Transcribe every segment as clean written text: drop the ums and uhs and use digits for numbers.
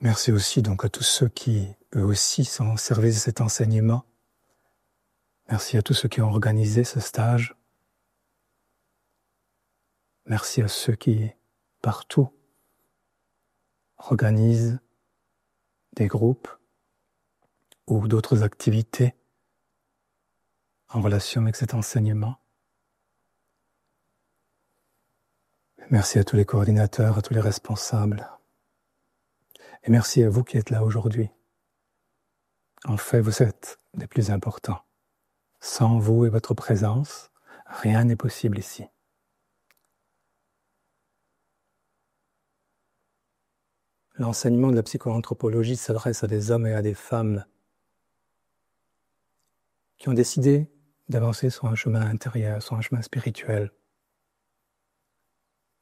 Merci aussi donc à tous ceux qui, eux aussi, sont au service de cet enseignement. Merci à tous ceux qui ont organisé ce stage. Merci à ceux qui, partout, organisent des groupes ou d'autres activités en relation avec cet enseignement. Merci à tous les coordinateurs, à tous les responsables. Et merci à vous qui êtes là aujourd'hui. En fait, vous êtes les plus importants. Sans vous et votre présence, rien n'est possible ici. L'enseignement de la psychoanthropologie s'adresse à des hommes et à des femmes qui ont décidé d'avancer sur un chemin intérieur, sur un chemin spirituel,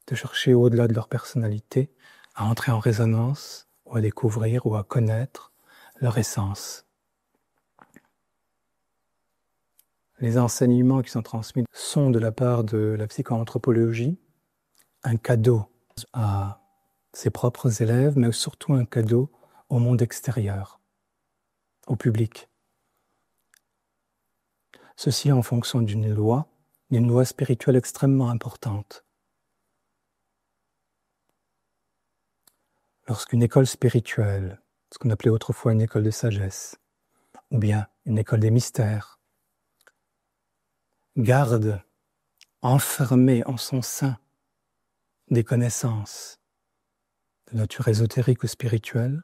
de chercher au-delà de leur personnalité, à entrer en résonance, ou à découvrir, ou à connaître leur essence. Les enseignements qui sont transmis sont de la part de la psychoanthropologie un cadeau à ses propres élèves, mais surtout un cadeau au monde extérieur, au public. Ceci en fonction d'une loi spirituelle extrêmement importante. Lorsqu'une école spirituelle, ce qu'on appelait autrefois une école de sagesse, ou bien une école des mystères, garde enfermée en son sein des connaissances de nature ésotérique ou spirituelle,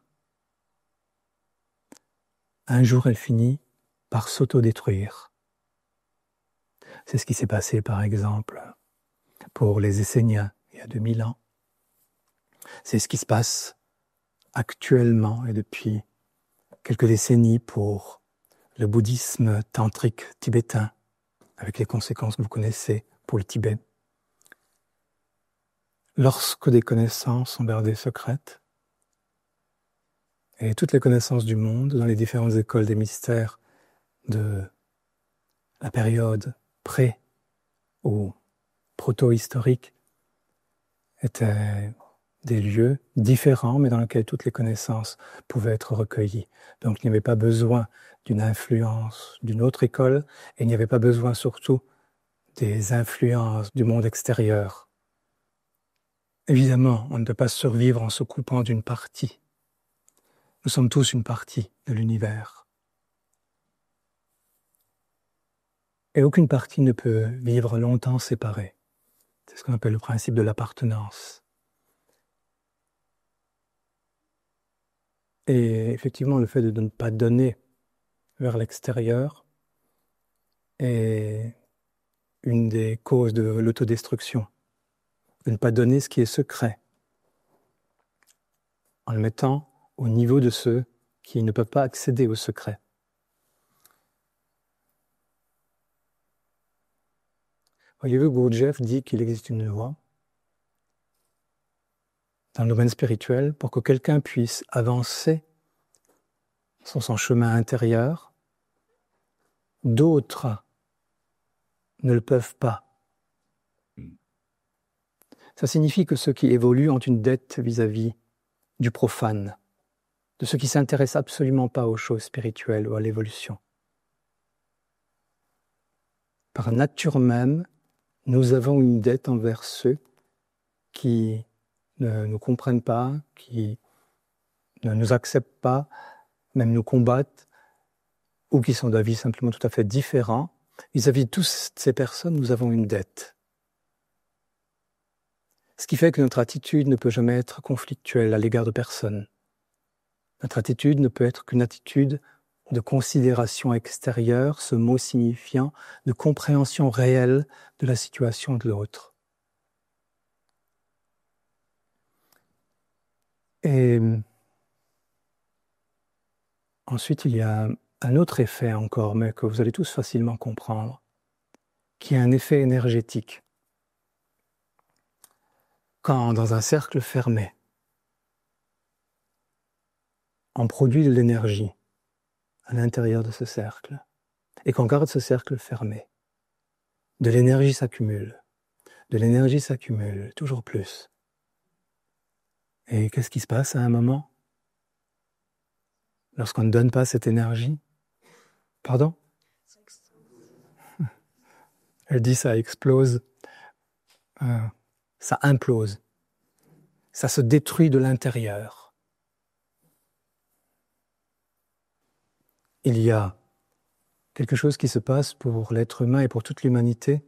un jour elle finit par s'autodétruire. C'est ce qui s'est passé par exemple pour les Esséniens il y a 2000 ans. C'est ce qui se passe actuellement et depuis quelques décennies pour le bouddhisme tantrique tibétain, avec les conséquences que vous connaissez pour le Tibet. Lorsque des connaissances sont gardées secrètes, et toutes les connaissances du monde dans les différentes écoles des mystères de la période pré- ou proto-historique étaient des lieux différents, mais dans lesquels toutes les connaissances pouvaient être recueillies. Donc il n'y avait pas besoin d'une influence d'une autre école, et il n'y avait pas besoin surtout des influences du monde extérieur. Évidemment, on ne peut pas survivre en se coupant d'une partie. Nous sommes tous une partie de l'univers. Et aucune partie ne peut vivre longtemps séparée. C'est ce qu'on appelle le principe de l'appartenance. Et effectivement, le fait de ne pas donner vers l'extérieur est une des causes de l'autodestruction. De ne pas donner ce qui est secret, en le mettant au niveau de ceux qui ne peuvent pas accéder au secret. Voyez-vous, Gurdjieff dit qu'il existe une loi dans le domaine spirituel pour que quelqu'un puisse avancer sur son chemin intérieur. D'autres ne le peuvent pas. Ça signifie que ceux qui évoluent ont une dette vis-à-vis du profane, de ceux qui ne s'intéressent absolument pas aux choses spirituelles ou à l'évolution. Par nature même, nous avons une dette envers ceux qui ne nous comprennent pas, qui ne nous acceptent pas, même nous combattent, ou qui sont d'avis simplement tout à fait différents. Vis-à-vis de toutes ces personnes, nous avons une dette. Ce qui fait que notre attitude ne peut jamais être conflictuelle à l'égard de personne. Notre attitude ne peut être qu'une attitude de considération extérieure, ce mot signifiant de compréhension réelle de la situation de l'autre. Et ensuite, il y a un autre effet encore, mais que vous allez tous facilement comprendre, qui est un effet énergétique. Quand, dans un cercle fermé, on produit de l'énergie à l'intérieur de ce cercle, et qu'on garde ce cercle fermé, de l'énergie s'accumule, toujours plus. Et qu'est-ce qui se passe à un moment ? lorsqu'on ne donne pas cette énergie, pardon? Elle dit ça explose, ça implose, ça se détruit de l'intérieur. Il y a quelque chose qui se passe pour l'être humain et pour toute l'humanité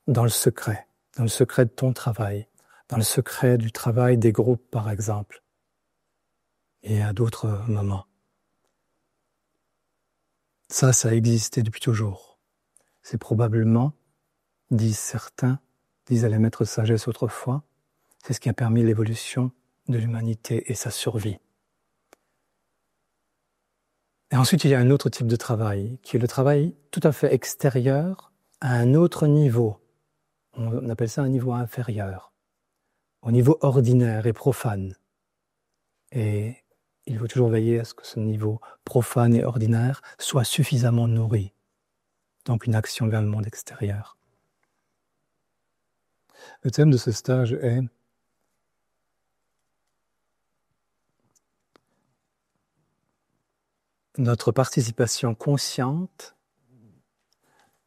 dans le secret de ton travail, dans le secret du travail des groupes par exemple, et à d'autres moments. Ça a existé depuis toujours. C'est probablement, disent certains, disaient les maîtres de sagesse autrefois, c'est ce qui a permis l'évolution de l'humanité et sa survie. Et ensuite, il y a un autre type de travail, qui est le travail tout à fait extérieur à un autre niveau. On appelle ça un niveau inférieur, au niveau ordinaire et profane. Et il faut toujours veiller à ce que ce niveau profane et ordinaire soit suffisamment nourri. Donc une action vers le monde extérieur. Le thème de ce stage est notre participation consciente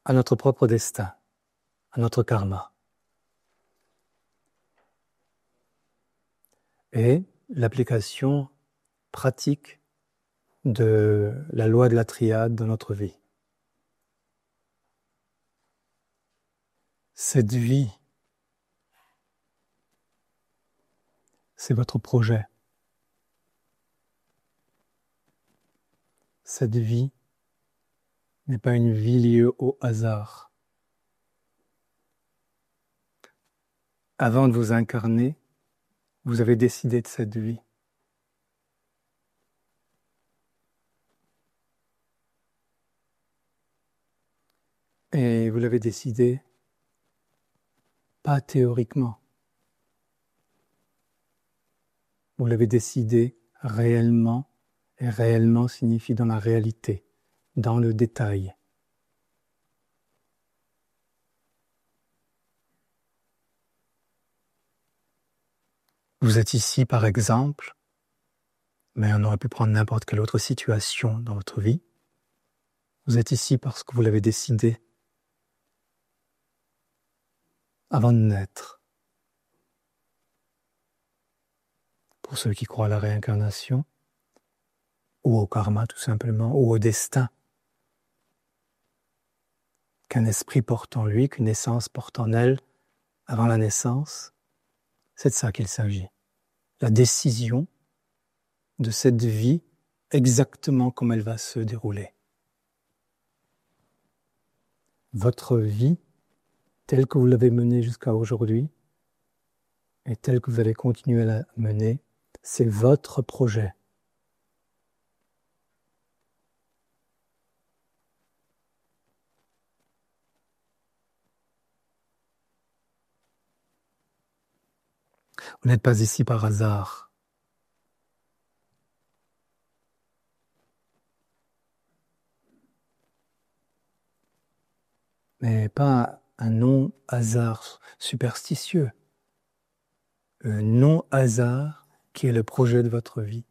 à notre propre destin, à notre karma. Et l'application pratique de la loi de la triade dans notre vie. Cette vie, c'est votre projet. Cette vie n'est pas une vie liée au hasard. Avant de vous incarner, vous avez décidé de cette vie. Et vous l'avez décidé pas théoriquement. Vous l'avez décidé réellement, et réellement signifie dans la réalité, dans le détail. Vous êtes ici, par exemple, mais on aurait pu prendre n'importe quelle autre situation dans votre vie. Vous êtes ici parce que vous l'avez décidé avant de naître. Pour ceux qui croient à la réincarnation, ou au karma tout simplement, ou au destin qu'un esprit porte en lui, qu'une essence porte en elle avant la naissance, c'est de ça qu'il s'agit. La décision de cette vie exactement comme elle va se dérouler. Votre vie, telle que vous l'avez menée jusqu'à aujourd'hui, et telle que vous allez continuer à la mener, c'est votre projet. Vous n'êtes pas ici par hasard. Mais pas un non-hasard superstitieux. Un non-hasard qui est le projet de votre vie.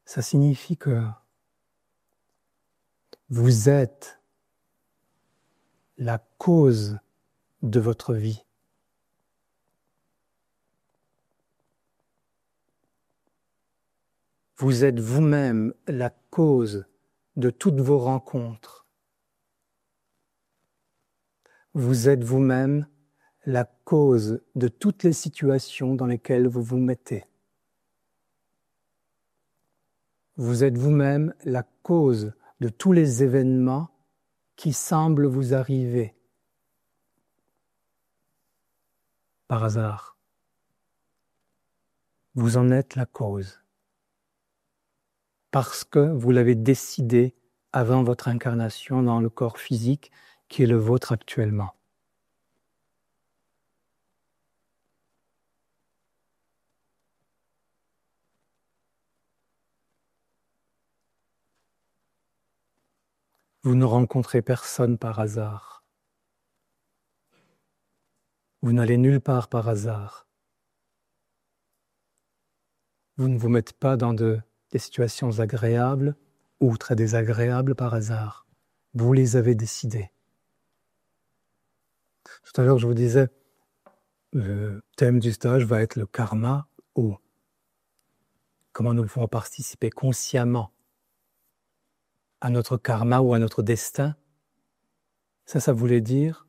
Ça signifie que vous êtes la cause de votre vie. Vous êtes vous-même la cause de toutes vos rencontres. Vous êtes vous-même la cause de toutes les situations dans lesquelles vous vous mettez. Vous êtes vous-même la cause de tous les événements qui semblent vous arriver par hasard. Vous en êtes la cause. Parce que vous l'avez décidé avant votre incarnation dans le corps physique qui est le vôtre actuellement. Vous ne rencontrez personne par hasard. Vous n'allez nulle part par hasard. vous ne vous mettez pas dans des situations agréables ou très désagréables par hasard. Vous les avez décidées. Tout à l'heure, je vous disais, le thème du stage va être le karma, ou comment nous pouvons participer consciemment à notre karma ou à notre destin. Ça voulait dire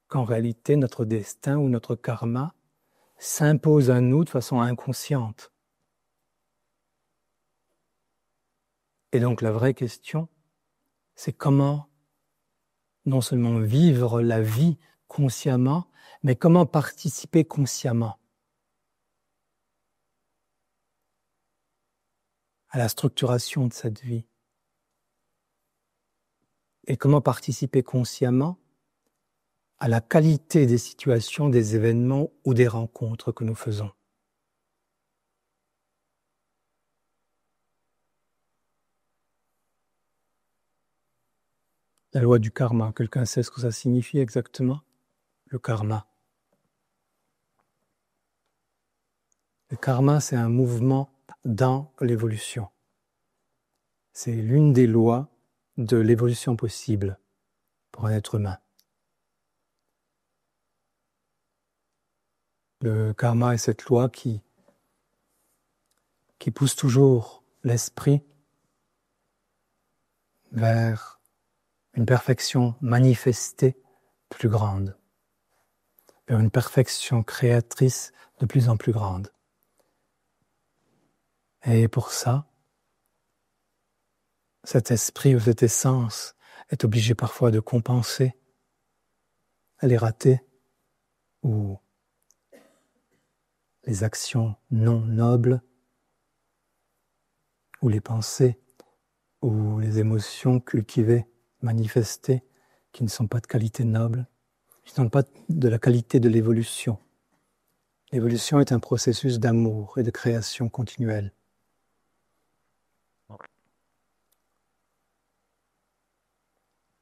qu'en réalité, notre destin ou notre karma s'impose à nous de façon inconsciente. Et donc la vraie question, c'est comment non seulement vivre la vie consciemment, mais comment participer consciemment à la structuration de cette vie. Et comment participer consciemment à la qualité des situations, des événements ou des rencontres que nous faisons. La loi du karma, quelqu'un sait ce que ça signifie exactement? Le karma. Le karma, c'est un mouvement dans l'évolution. C'est l'une des lois de l'évolution possible pour un être humain. Le karma est cette loi qui pousse toujours l'esprit vers une perfection manifestée plus grande, vers une perfection créatrice de plus en plus grande. Et pour ça, cet esprit ou cette essence est obligé parfois de compenser les ratés ou les actions non nobles ou les pensées ou les émotions cultivées, manifestées, qui ne sont pas de qualité noble, qui ne sont pas de la qualité de l'évolution. L'évolution est un processus d'amour et de création continuelle.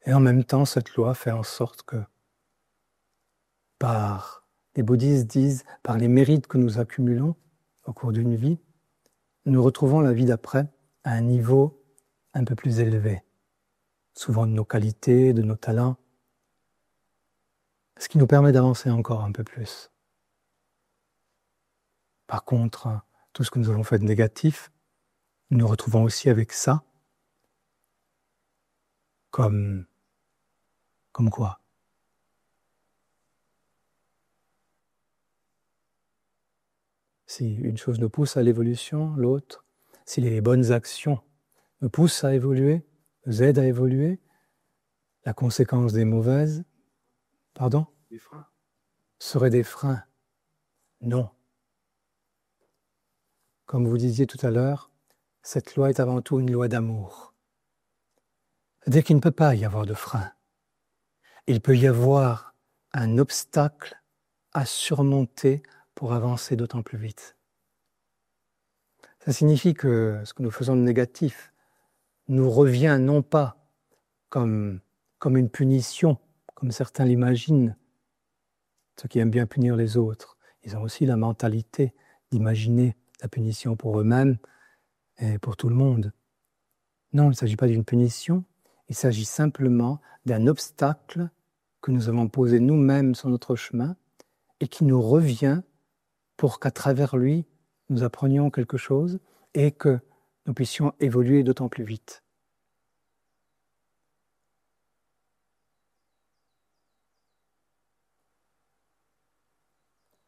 Et en même temps, cette loi fait en sorte que, les bouddhistes disent, par les mérites que nous accumulons au cours d'une vie, nous retrouvons la vie d'après à un niveau un peu plus élevé, souvent de nos qualités, de nos talents, ce qui nous permet d'avancer encore un peu plus. Par contre, tout ce que nous avons fait de négatif, nous nous retrouvons aussi avec ça, comme quoi? Si une chose nous pousse à l'évolution, l'autre, si les bonnes actions nous poussent à évoluer, nous aident à évoluer, la conséquence des mauvaises, Des freins. Seraient des freins. Non. Comme vous disiez tout à l'heure, cette loi est avant tout une loi d'amour. C'est-à-dire qu'il ne peut pas y avoir de frein. Il peut y avoir un obstacle à surmonter pour avancer d'autant plus vite. Ça signifie que ce que nous faisons de négatif nous revient non pas comme une punition, comme certains l'imaginent, ceux qui aiment bien punir les autres. Ils ont aussi la mentalité d'imaginer la punition pour eux-mêmes et pour tout le monde. Non, il ne s'agit pas d'une punition, il s'agit simplement d'un obstacle que nous avons posé nous-mêmes sur notre chemin et qui nous revient pour qu'à travers lui, nous apprenions quelque chose et que nous puissions évoluer d'autant plus vite.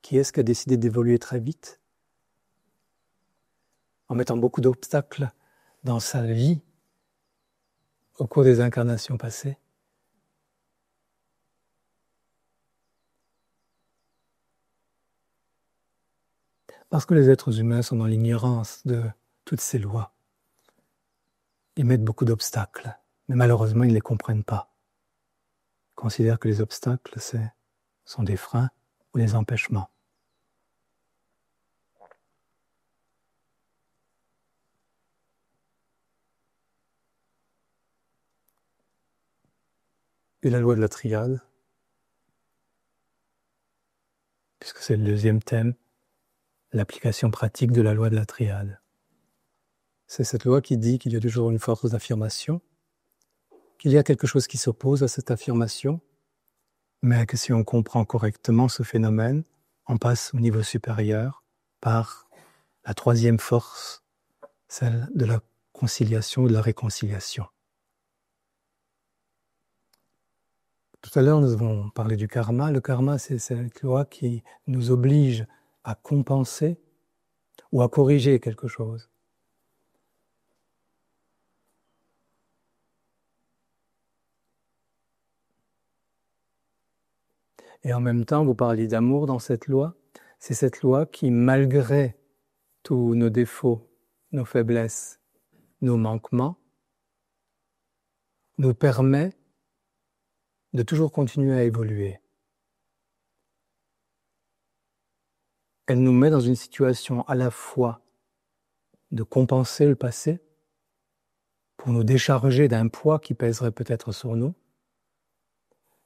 Qui est-ce qui a décidé d'évoluer très vite en mettant beaucoup d'obstacles dans sa vie au cours des incarnations passées? Parce que les êtres humains sont dans l'ignorance de toutes ces lois. Ils mettent beaucoup d'obstacles, mais malheureusement, ils ne les comprennent pas. Ils considèrent que les obstacles, sont des freins ou des empêchements. Et la loi de la triade, puisque c'est le deuxième thème, l'application pratique de la loi de la triade. C'est cette loi qui dit qu'il y a toujours une force d'affirmation, qu'il y a quelque chose qui s'oppose à cette affirmation, mais que si on comprend correctement ce phénomène, on passe au niveau supérieur par la troisième force, celle de la conciliation ou de la réconciliation. Tout à l'heure, nous avons parlé du karma. Le karma, c'est cette loi qui nous oblige à compenser ou à corriger quelque chose. Et en même temps, vous parliez d'amour dans cette loi. C'est cette loi qui, malgré tous nos défauts, nos faiblesses, nos manquements, nous permet de toujours continuer à évoluer. Elle nous met dans une situation à la fois de compenser le passé, pour nous décharger d'un poids qui pèserait peut-être sur nous,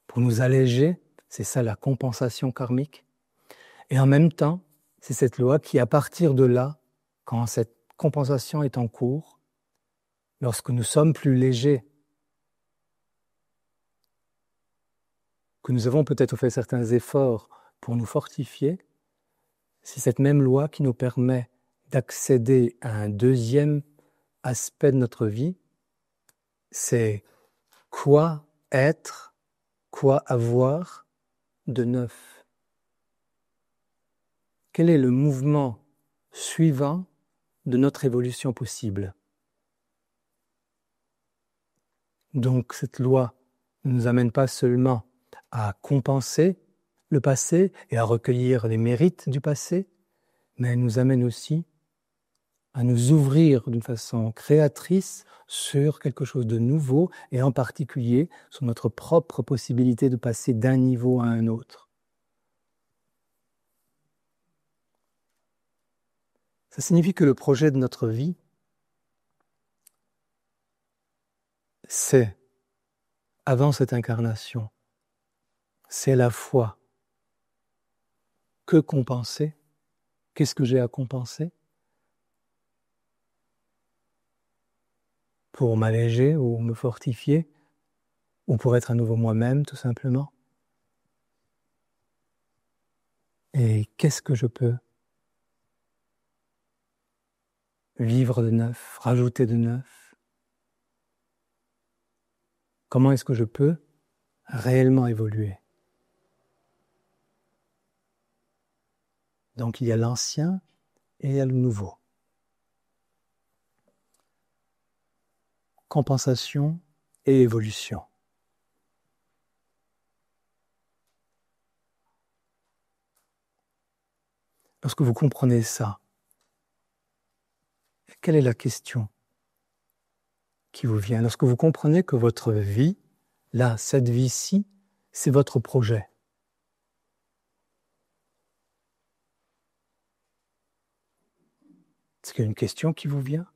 pour nous alléger, c'est ça la compensation karmique. Et en même temps, c'est cette loi qui, à partir de là, quand cette compensation est en cours, lorsque nous sommes plus légers, que nous avons peut-être fait certains efforts pour nous fortifier, c'est cette même loi qui nous permet d'accéder à un deuxième aspect de notre vie, c'est quoi être, quoi avoir de neuf. Quel est le mouvement suivant de notre évolution possible? Donc cette loi ne nous amène pas seulement à compenser le passé et à recueillir les mérites du passé, mais elle nous amène aussi à nous ouvrir d'une façon créatrice sur quelque chose de nouveau et en particulier sur notre propre possibilité de passer d'un niveau à un autre. Ça signifie que le projet de notre vie, c'est, avant cette incarnation, c'est à la fois que compenser, qu'est-ce que j'ai à compenser pour m'alléger ou me fortifier, ou pour être à nouveau moi-même, tout simplement. Et qu'est-ce que je peux vivre de neuf, rajouter de neuf? Comment est-ce que je peux réellement évoluer? Donc il y a l'ancien et il y a le nouveau. Compensation et évolution. Lorsque vous comprenez ça, quelle est la question qui vous vient? Lorsque vous comprenez que votre vie, là, cette vie-ci, c'est votre projet. Est-ce qu'il y a une question qui vous vient?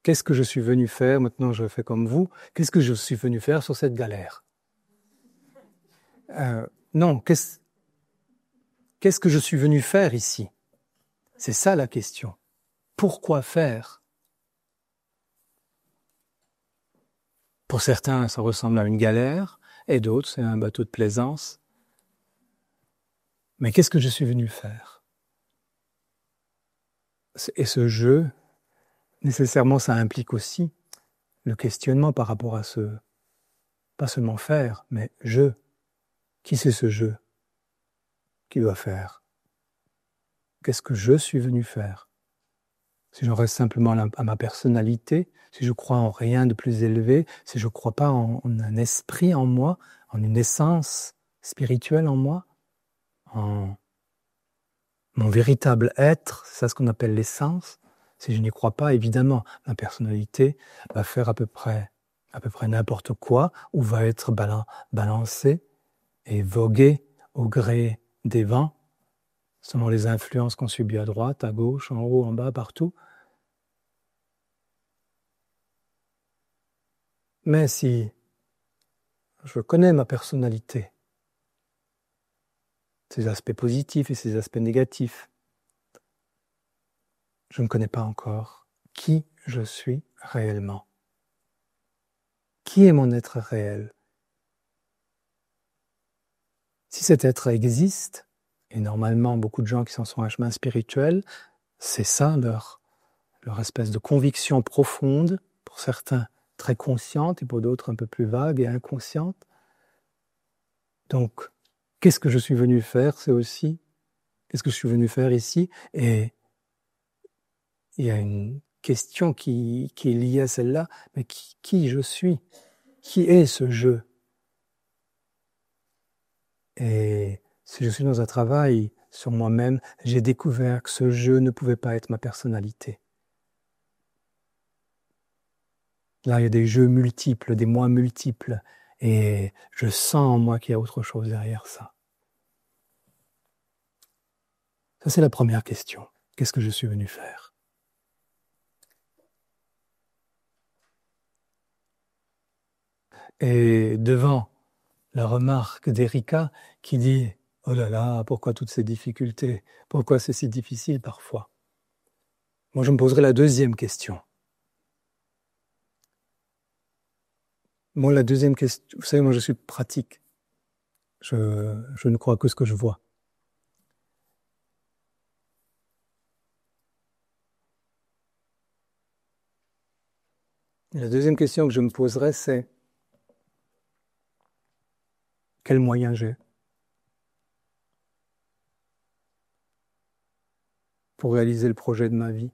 Qu'est-ce que je suis venu faire? Maintenant, je fais comme vous. Qu'est-ce que je suis venu faire sur cette galère? Non, qu'est-ce que je suis venu faire ici? C'est ça la question. Pourquoi faire? Pour certains, ça ressemble à une galère, et d'autres, c'est un bateau de plaisance. Mais qu'est-ce que je suis venu faire? Et ce jeu, nécessairement, ça implique aussi le questionnement par rapport à ce, pas seulement faire, mais je. Qui c'est ce jeu qui doit faire? Qu'est-ce que je suis venu faire? Si j'en reste simplement à ma personnalité, si je crois en rien de plus élevé, si je ne crois pas en un esprit en moi, en une essence spirituelle en moi, en mon véritable être, c'est ça ce qu'on appelle l'essence. Si je n'y crois pas, évidemment, ma personnalité va faire à peu près n'importe quoi, ou va être balancée et voguer au gré des vents, selon les influences qu'on subit à droite, à gauche, en haut, en bas, partout. Mais si je connais ma personnalité, ses aspects positifs et ses aspects négatifs. Je ne connais pas encore qui je suis réellement. Qui est mon être réel? Si cet être existe, et normalement beaucoup de gens qui sont sur un chemin spirituel, c'est ça leur espèce de conviction profonde, pour certains très consciente et pour d'autres un peu plus vague et inconsciente. Donc, qu'est-ce que je suis venu faire? C'est aussi, qu'est-ce que je suis venu faire ici? Et il y a une question qui est liée à celle-là, mais qui je suis? Qui est ce je? Et si je suis dans un travail sur moi-même, j'ai découvert que ce je ne pouvait pas être ma personnalité. Là, il y a des jeux multiples, des moi multiples, et je sens en moi qu'il y a autre chose derrière ça. Ça, c'est la première question. Qu'est-ce que je suis venu faire? Et devant la remarque d'Erika qui dit « Oh là là, pourquoi toutes ces difficultés? Pourquoi c'est si difficile parfois ?» Moi, je me poserai la deuxième question. Moi, la deuxième question, vous savez, moi je suis pratique. Je ne crois que ce que je vois. Et la deuxième question que je me poserai, c'est quels moyens j'ai pour réaliser le projet de ma vie?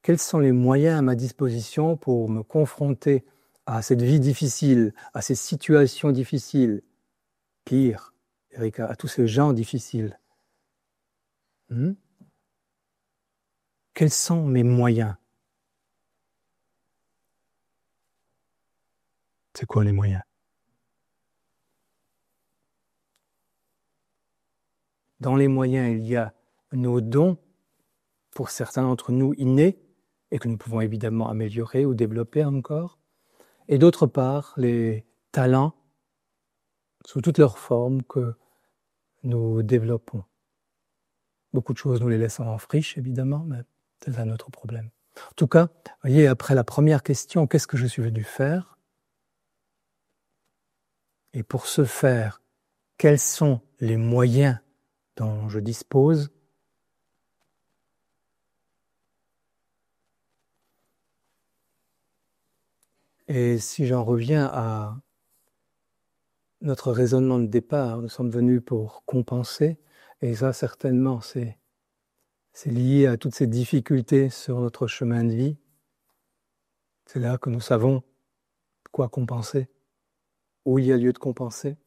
Quels sont les moyens à ma disposition pour me confronter à cette vie difficile, à ces situations difficiles, pire, Erika, à tous ces gens difficiles? Quels sont mes moyens? C'est quoi les moyens? Dans les moyens, il y a nos dons, pour certains d'entre nous innés, et que nous pouvons évidemment améliorer ou développer encore, et d'autre part, les talents, sous toutes leurs formes, que nous développons. Beaucoup de choses, nous les laissons en friche, évidemment, mais c'est un autre problème. En tout cas, vous voyez, après la première question, qu'est-ce que je suis venu faire? Et pour ce faire, quels sont les moyens dont je dispose? Et si j'en reviens à notre raisonnement de départ, nous sommes venus pour compenser, et ça certainement c'est lié à toutes ces difficultés sur notre chemin de vie. C'est là que nous savons quoi compenser, où il y a lieu de compenser.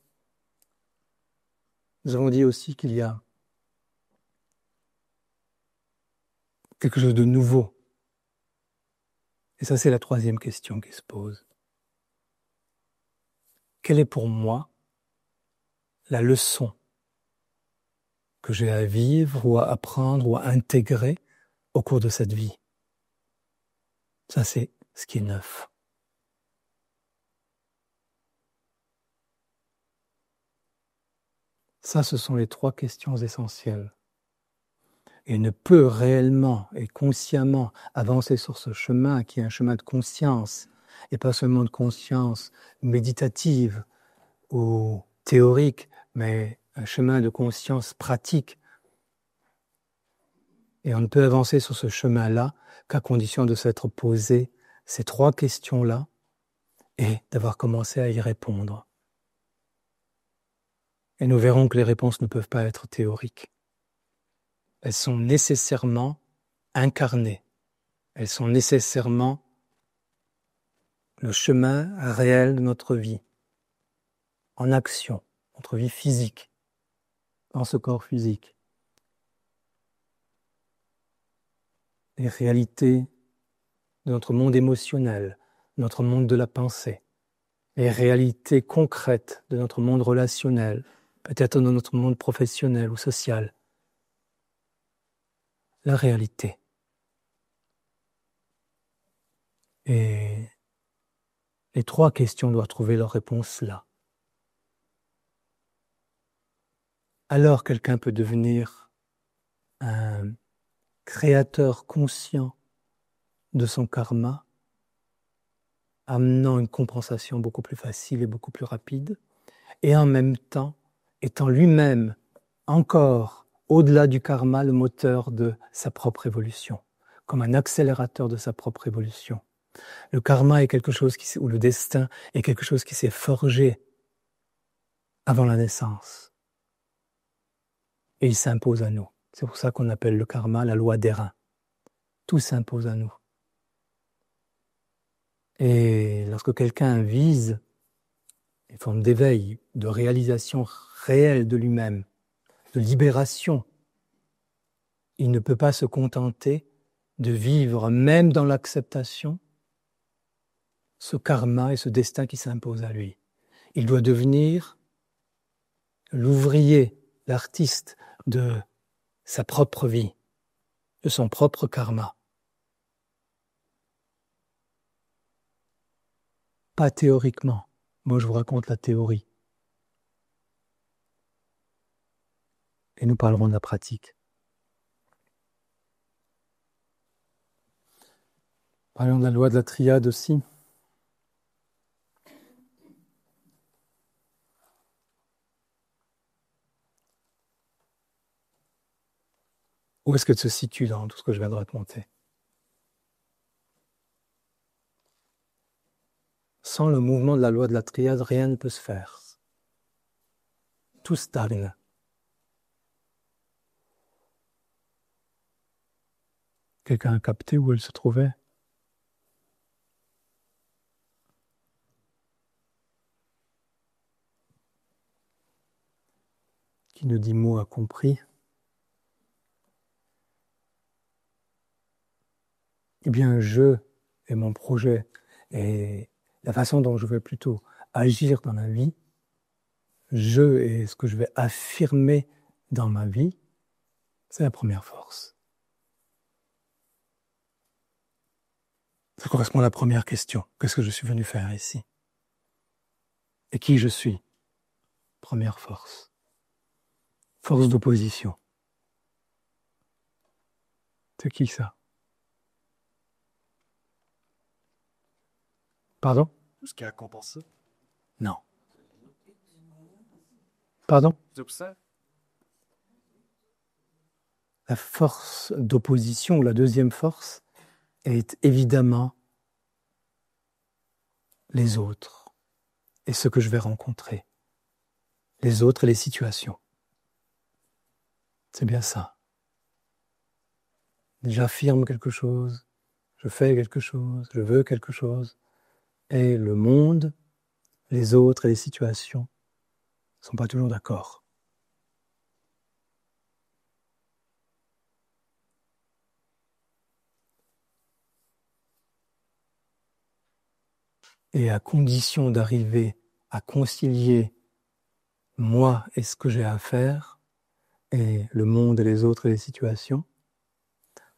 Nous avons dit aussi qu'il y a quelque chose de nouveau. Et ça, c'est la troisième question qui se pose. Quelle est pour moi la leçon que j'ai à vivre ou à apprendre ou à intégrer au cours de cette vie? Ça, c'est ce qui est neuf. Ça, ce sont les trois questions essentielles. Et ne peut réellement et consciemment avancer sur ce chemin qui est un chemin de conscience, et pas seulement de conscience méditative ou théorique, mais un chemin de conscience pratique. Et on ne peut avancer sur ce chemin-là qu'à condition de s'être posé ces trois questions-là et d'avoir commencé à y répondre. Et nous verrons que les réponses ne peuvent pas être théoriques. Elles sont nécessairement incarnées. Elles sont nécessairement le chemin réel de notre vie, en action, notre vie physique, dans ce corps physique. Les réalités de notre monde émotionnel, notre monde de la pensée, les réalités concrètes de notre monde relationnel, peut-être dans notre monde professionnel ou social. La réalité. Et les trois questions doivent trouver leur réponse là. alors quelqu'un peut devenir un créateur conscient de son karma, amenant une compensation beaucoup plus facile et beaucoup plus rapide, et en même temps étant lui-même encore au-delà du karma le moteur de sa propre évolution, comme un accélérateur de sa propre évolution. Le karma est quelque chose ou le destin est quelque chose qui s'est forgé avant la naissance. Et il s'impose à nous. C'est pour ça qu'on appelle le karma la loi des reins. Tout s'impose à nous. Et lorsque quelqu'un vise une forme d'éveil, de réalisation réelle de lui-même, de libération, il ne peut pas se contenter de vivre, même dans l'acceptation, ce karma et ce destin qui s'impose à lui. Il doit devenir l'ouvrier, l'artiste de sa propre vie, de son propre karma. Pas théoriquement. Moi, je vous raconte la théorie. Et nous parlerons de la pratique. Parlons de la loi de la triade aussi. Où est-ce qu'elle se situe dans tout ce que je viens de raconter? Sans le mouvement de la loi de la triade, rien ne peut se faire. Tout stagne. Quelqu'un a capté où elle se trouvait? Qui ne dit mot a compris? Eh bien, je et mon projet et la façon dont je vais plutôt agir dans la vie, je et ce que je vais affirmer dans ma vie, c'est la première force. Ça correspond à la première question. Qu'est-ce que je suis venu faire ici? Et qui je suis? Première force. Force d'opposition. C'est qui ça? Pardon? Tout ce qui a compensé. Non. Pardon? La force d'opposition, ou la deuxième force, est évidemment les autres et ce que je vais rencontrer. Les autres et les situations. C'est bien ça. J'affirme quelque chose, je fais quelque chose, je veux quelque chose, et le monde, les autres et les situations ne sont pas toujours d'accord. Et à condition d'arriver à concilier moi et ce que j'ai à faire, et le monde et les autres et les situations,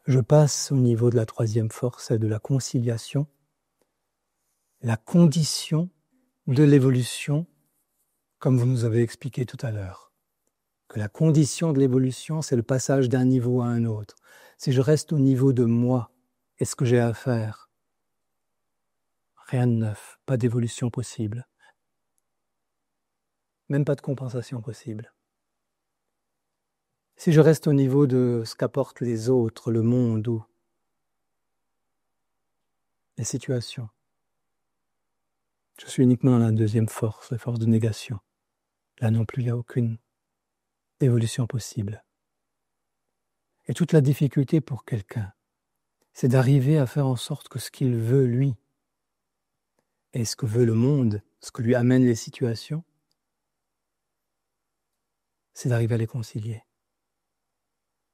je passe au niveau de la troisième force et de la conciliation, la condition de l'évolution, comme vous nous avez expliqué tout à l'heure. Que la condition de l'évolution, c'est le passage d'un niveau à un autre. Si je reste au niveau de moi et ce que j'ai à faire, rien de neuf, pas d'évolution possible. Même pas de compensation possible. Si je reste au niveau de ce qu'apportent les autres, le monde ou les situations, je suis uniquement dans la deuxième force, la force de négation. Là non plus, il n'y a aucune évolution possible. Et toute la difficulté pour quelqu'un, c'est d'arriver à faire en sorte que ce qu'il veut, lui, et ce que veut le monde, ce que lui amènent les situations, c'est d'arriver à les concilier.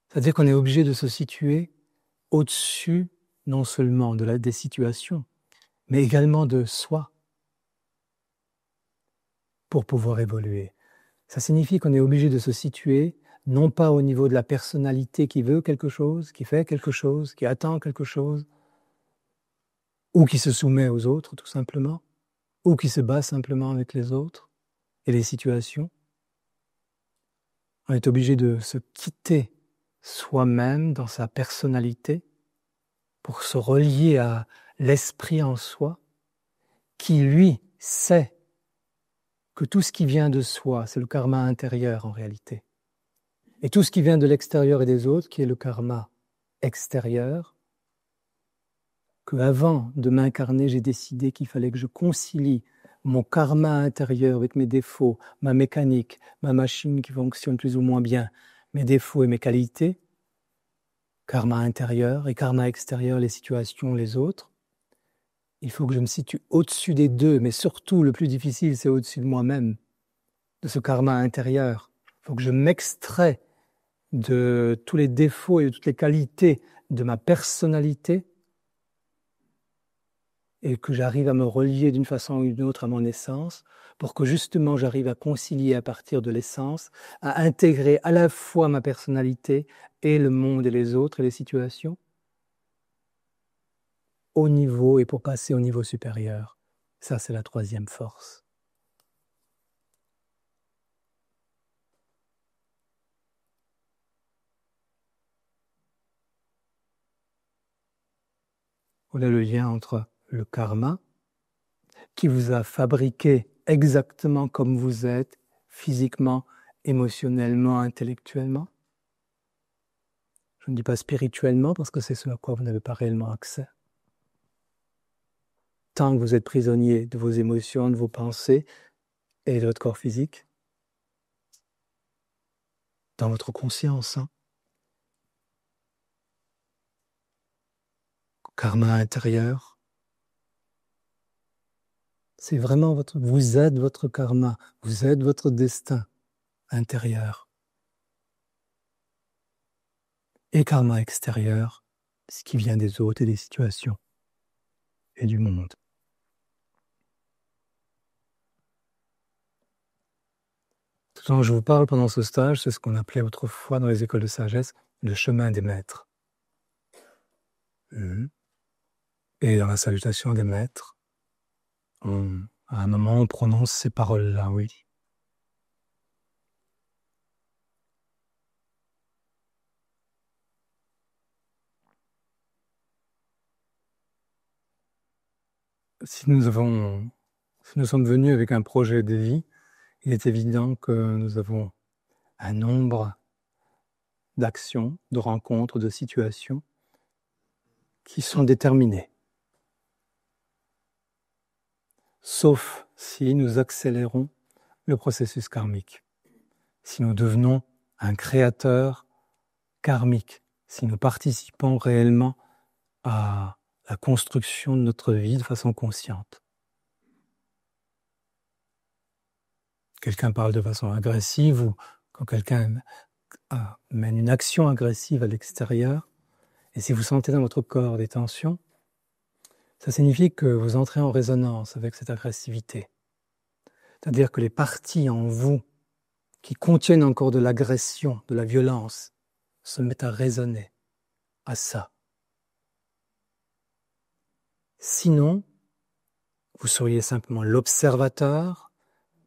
C'est-à-dire qu'on est obligé de se situer au-dessus, non seulement des situations, mais également de soi, pour pouvoir évoluer. Ça signifie qu'on est obligé de se situer, non pas au niveau de la personnalité qui veut quelque chose, qui fait quelque chose, qui attend quelque chose, ou qui se soumet aux autres, tout simplement, ou qui se bat simplement avec les autres et les situations, On est obligé de se quitter soi-même dans sa personnalité pour se relier à l'esprit en soi qui, lui, sait que tout ce qui vient de soi, c'est le karma intérieur en réalité. Et tout ce qui vient de l'extérieur et des autres, qui est le karma extérieur, qu'avant de m'incarner, j'ai décidé qu'il fallait que je concilie mon karma intérieur avec mes défauts, ma mécanique, ma machine qui fonctionne plus ou moins bien, mes défauts et mes qualités, karma intérieur et karma extérieur, les situations, les autres. Il faut que je me situe au-dessus des deux, mais surtout, le plus difficile, c'est au-dessus de moi-même, de ce karma intérieur. Il faut que je m'extrais de tous les défauts et de toutes les qualités de ma personnalité et que j'arrive à me relier d'une façon ou d'une autre à mon essence pour que justement j'arrive à concilier à partir de l'essence, à intégrer à la fois ma personnalité et le monde et les autres et les situations au niveau et pour passer au niveau supérieur. Ça, c'est la troisième force. Voilà le lien entre le karma, qui vous a fabriqué exactement comme vous êtes, physiquement, émotionnellement, intellectuellement. Je ne dis pas spirituellement, parce que c'est ce à quoi vous n'avez pas réellement accès. Tant que vous êtes prisonnier de vos émotions, de vos pensées et de votre corps physique, dans votre conscience. Karma intérieur, c'est vraiment vous êtes votre karma, vous êtes votre destin intérieur. Et karma extérieur, ce qui vient des autres et des situations et du monde. Tout dont je vous parle pendant ce stage, c'est ce qu'on appelait autrefois dans les écoles de sagesse le chemin des maîtres. Et dans la salutation des maîtres, à un moment, on prononce ces paroles-là, oui. Si nous sommes venus avec un projet de vie, il est évident que nous avons un nombre d'actions, de rencontres, de situations qui sont déterminées. Sauf si nous accélérons le processus karmique, si nous devenons un créateur karmique, si nous participons réellement à la construction de notre vie de façon consciente. Quelqu'un parle de façon agressive ou quand quelqu'un mène une action agressive à l'extérieur, et si vous sentez dans votre corps des tensions, ça signifie que vous entrez en résonance avec cette agressivité. C'est-à-dire que les parties en vous qui contiennent encore de l'agression, de la violence, se mettent à résonner à ça. Sinon, vous seriez simplement l'observateur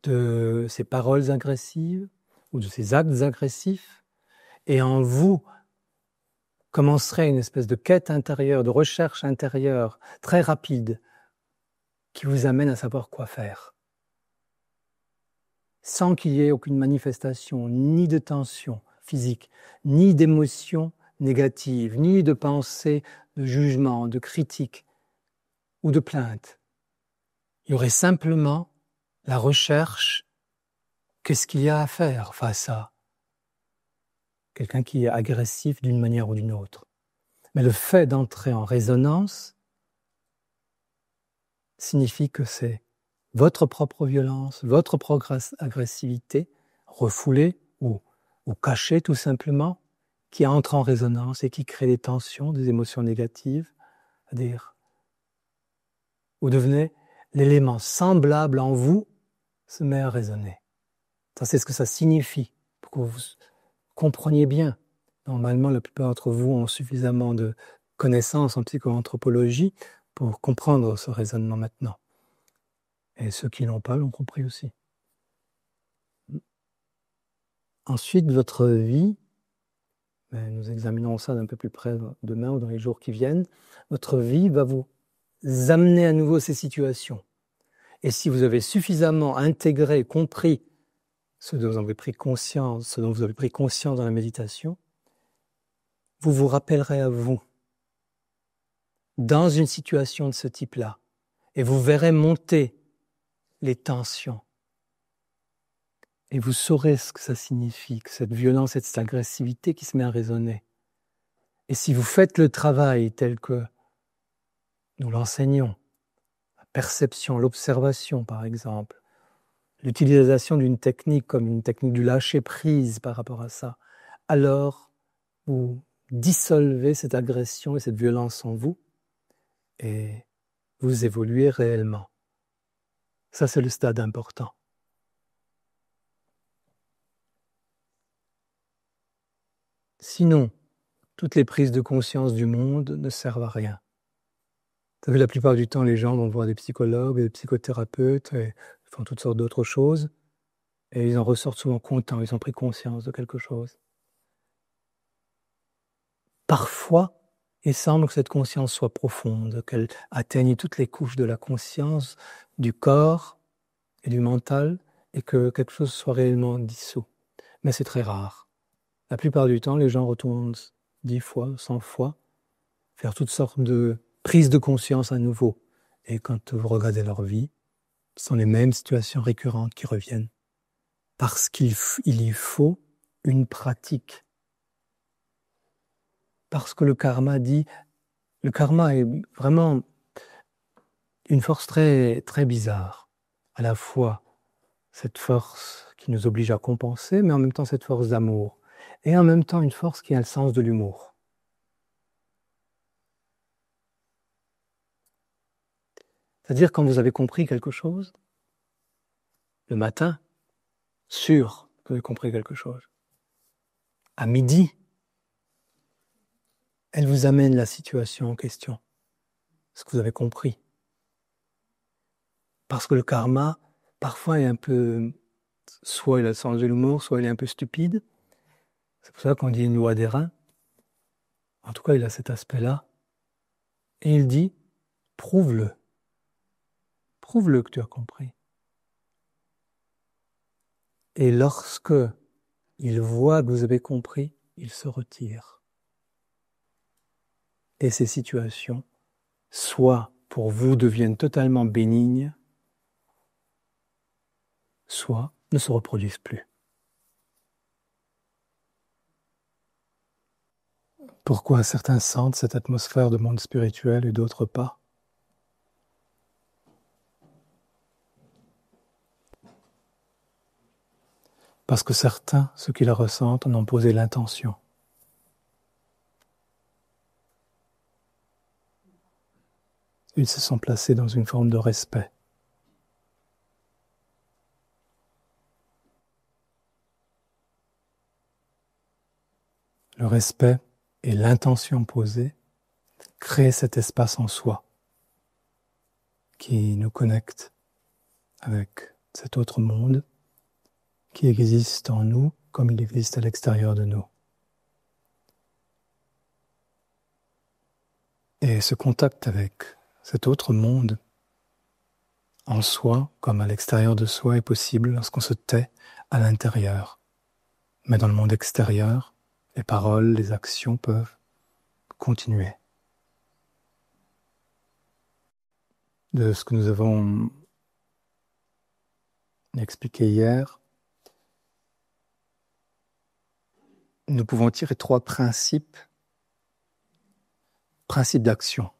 de ces paroles agressives ou de ces actes agressifs, et en vous commencerait une espèce de quête intérieure, de recherche intérieure très rapide qui vous amène à savoir quoi faire. Sans qu'il y ait aucune manifestation, ni de tension physique, ni d'émotion négative, ni de pensée, de jugement, de critique ou de plainte. Il y aurait simplement la recherche, qu'est-ce qu'il y a à faire face à quelqu'un qui est agressif d'une manière ou d'une autre. Mais le fait d'entrer en résonance signifie que c'est votre propre violence, votre propre agressivité, refoulée ou cachée tout simplement, qui entre en résonance et qui crée des tensions, des émotions négatives, c'est-à-dire vous devenez l'élément semblable en vous se met à résonner. Ça, c'est ce que ça signifie, pour que vous compreniez bien. Normalement, la plupart d'entre vous ont suffisamment de connaissances en psychoanthropologie pour comprendre ce raisonnement maintenant. Et ceux qui n'ont pas l'ont compris aussi. Ensuite, votre vie, nous examinerons ça d'un peu plus près demain ou dans les jours qui viennent, votre vie va vous amener à nouveau ces situations. Et si vous avez suffisamment intégré, compris ce dont vous avez pris conscience, dans la méditation, vous vous rappellerez à vous dans une situation de ce type-là, et vous verrez monter les tensions. Et vous saurez ce que ça signifie, que cette violence et cette agressivité qui se met à résonner. Et si vous faites le travail tel que nous l'enseignons, la perception, l'observation par exemple, l'utilisation d'une technique comme une technique du lâcher-prise par rapport à ça, alors vous dissolvez cette agression et cette violence en vous et vous évoluez réellement. Ça, c'est le stade important. Sinon, toutes les prises de conscience du monde ne servent à rien. Vous savez, la plupart du temps, les gens vont voir des psychologues, des psychothérapeutes, et font toutes sortes d'autres choses, et ils en ressortent souvent contents, ils ont pris conscience de quelque chose. Parfois, il semble que cette conscience soit profonde, qu'elle atteigne toutes les couches de la conscience, du corps et du mental, et que quelque chose soit réellement dissous. Mais c'est très rare. La plupart du temps, les gens retournent 10 fois, 100 fois, faire toutes sortes de prises de conscience à nouveau. Et quand vous regardez leur vie, ce sont les mêmes situations récurrentes qui reviennent. Parce qu'il y faut une pratique. Parce que le karma est vraiment une force très, très bizarre. À la fois cette force qui nous oblige à compenser, mais en même temps cette force d'amour. Et en même temps une force qui a le sens de l'humour. C'est-à-dire quand vous avez compris quelque chose, le matin, sûr que vous avez compris quelque chose. À midi, elle vous amène la situation en question, ce que vous avez compris. Parce que le karma, parfois, est un peu, soit il a le sens de l'humour, soit il est un peu stupide. C'est pour ça qu'on dit une loi des reins. En tout cas, il a cet aspect-là. Et il dit, prouve-le. Prouve-le que tu as compris. Et lorsque il voit que vous avez compris, il se retire. Et ces situations, soit pour vous deviennent totalement bénignes, soit ne se reproduisent plus. Pourquoi certains sentent cette atmosphère de monde spirituel et d'autres pas? Parce que certains, ceux qui la ressentent, en ont posé l'intention. Ils se sont placés dans une forme de respect. Le respect et l'intention posée créent cet espace en soi qui nous connecte avec cet autre monde qui existe en nous comme il existe à l'extérieur de nous. Et ce contact avec cet autre monde en soi comme à l'extérieur de soi est possible lorsqu'on se tait à l'intérieur. Mais dans le monde extérieur, les paroles, les actions peuvent continuer. De ce que nous avons expliqué hier, nous pouvons tirer 3 principes d'action.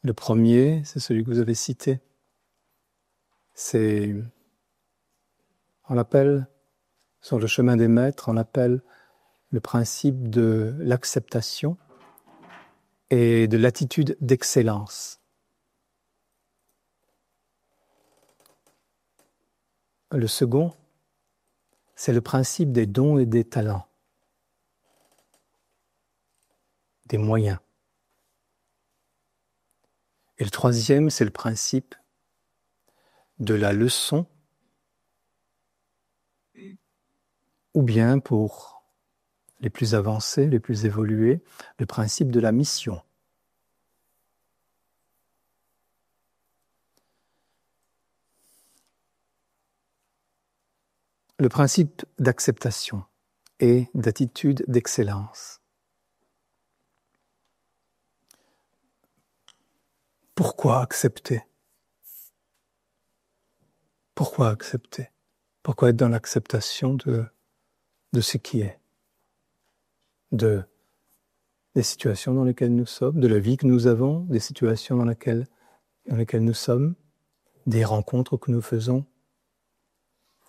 Le premier, c'est celui que vous avez cité. On l'appelle, sur le chemin des maîtres, on l'appelle le principe de l'acceptation et de l'attitude d'excellence. Le second, c'est le principe des dons et des talents, des moyens. Et le troisième, c'est le principe de la leçon ou bien pour les plus avancés, les plus évolués, le principe de la mission. Le principe d'acceptation et d'attitude d'excellence. Pourquoi accepter? Pourquoi accepter? Pourquoi être dans l'acceptation de ce qui est, des situations dans lesquelles nous sommes, de la vie que nous avons, des situations dans lesquelles nous sommes, des rencontres que nous faisons,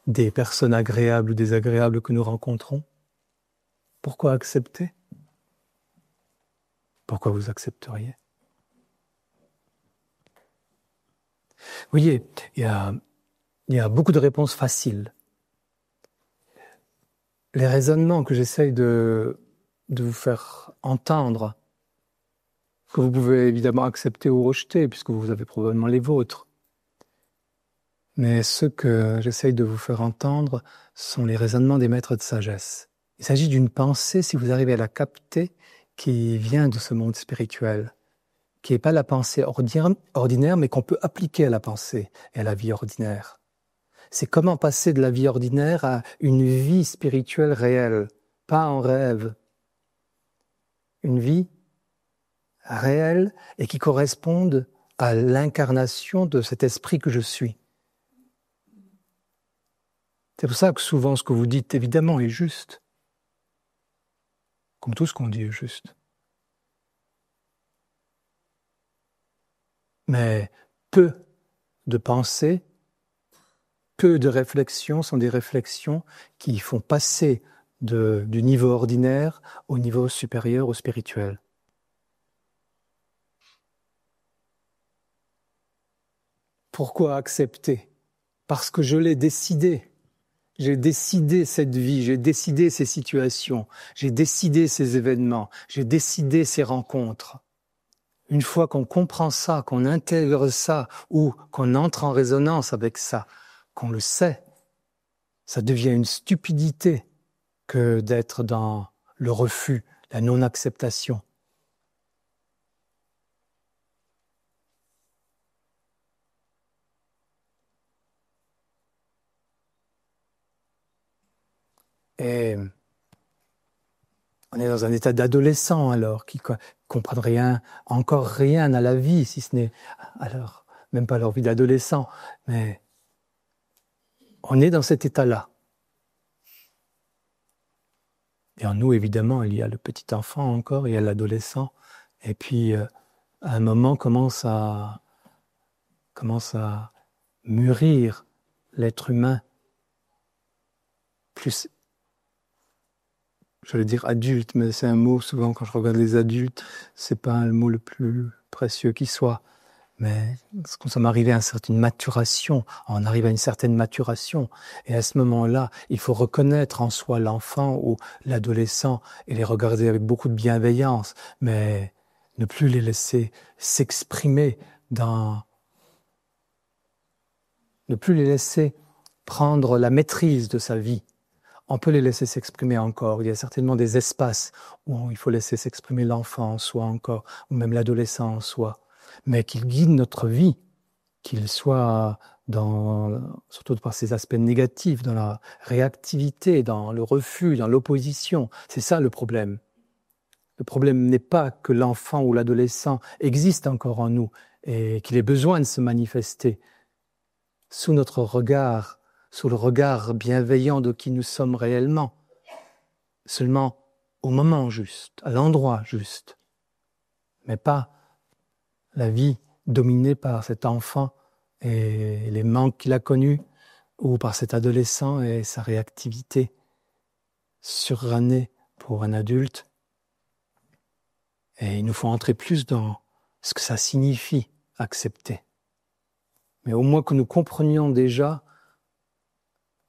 des personnes agréables ou désagréables que nous rencontrons? Pourquoi accepter? Pourquoi vous accepteriez? Vous voyez, il y a beaucoup de réponses faciles. Les raisonnements que j'essaye de vous faire entendre, que vous pouvez évidemment accepter ou rejeter, puisque vous avez probablement les vôtres. Mais ceux que j'essaye de vous faire entendre sont les raisonnements des maîtres de sagesse. Il s'agit d'une pensée, si vous arrivez à la capter, qui vient de ce monde spirituel, qui n'est pas la pensée ordinaire, mais qu'on peut appliquer à la pensée et à la vie ordinaire. C'est comment passer de la vie ordinaire à une vie spirituelle réelle, pas en rêve. Une vie réelle et qui corresponde à l'incarnation de cet esprit que je suis. C'est pour ça que souvent ce que vous dites, évidemment, est juste. Comme tout ce qu'on dit est juste. Mais peu de pensées, peu de réflexions sont des réflexions qui font passer du niveau ordinaire au niveau supérieur, au spirituel. Pourquoi accepter? Parce que je l'ai décidé. J'ai décidé cette vie, j'ai décidé ces situations, j'ai décidé ces événements, j'ai décidé ces rencontres. Une fois qu'on comprend ça, qu'on intègre ça ou qu'on entre en résonance avec ça, qu'on le sait, ça devient une stupidité que d'être dans le refus, la non-acceptation. Et on est dans un état d'adolescent alors, qui ne comprennent encore rien à la vie, si ce n'est, alors, même pas leur vie d'adolescent, mais on est dans cet état-là. Et en nous, évidemment, il y a le petit enfant encore, il y a l'adolescent, et puis à un moment commence à mûrir l'être humain, plus, j'allais dire adulte, mais c'est un mot, souvent quand je regarde les adultes, c'est pas le mot le plus précieux qui soit. Mais quand nous sommes arrivés à une certaine maturation, on arrive à une certaine maturation. Et à ce moment-là, il faut reconnaître en soi l'enfant ou l'adolescent et les regarder avec beaucoup de bienveillance, mais ne plus les laisser s'exprimer ne plus les laisser prendre la maîtrise de sa vie. On peut les laisser s'exprimer encore. Il y a certainement des espaces où il faut laisser s'exprimer l'enfant en soi encore, ou même l'adolescent en soi. Mais qu'il guide notre vie, qu'il soit surtout par ses aspects négatifs, dans la réactivité, dans le refus, dans l'opposition. C'est ça le problème. Le problème n'est pas que l'enfant ou l'adolescent existe encore en nous et qu'il ait besoin de se manifester sous notre regard, sous le regard bienveillant de qui nous sommes réellement, seulement au moment juste, à l'endroit juste, mais pas la vie dominée par cet enfant et les manques qu'il a connus, ou par cet adolescent et sa réactivité surannée pour un adulte. Et il nous faut entrer plus dans ce que ça signifie accepter. Mais au moins que nous comprenions déjà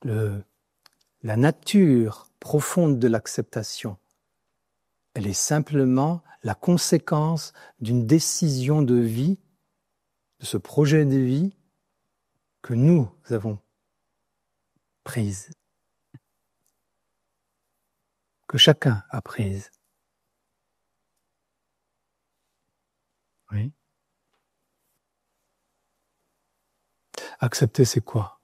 la nature profonde de l'acceptation. Elle est simplement la conséquence d'une décision de vie, de ce projet de vie que nous avons prise. que chacun a prises. Oui. Accepter, c'est quoi?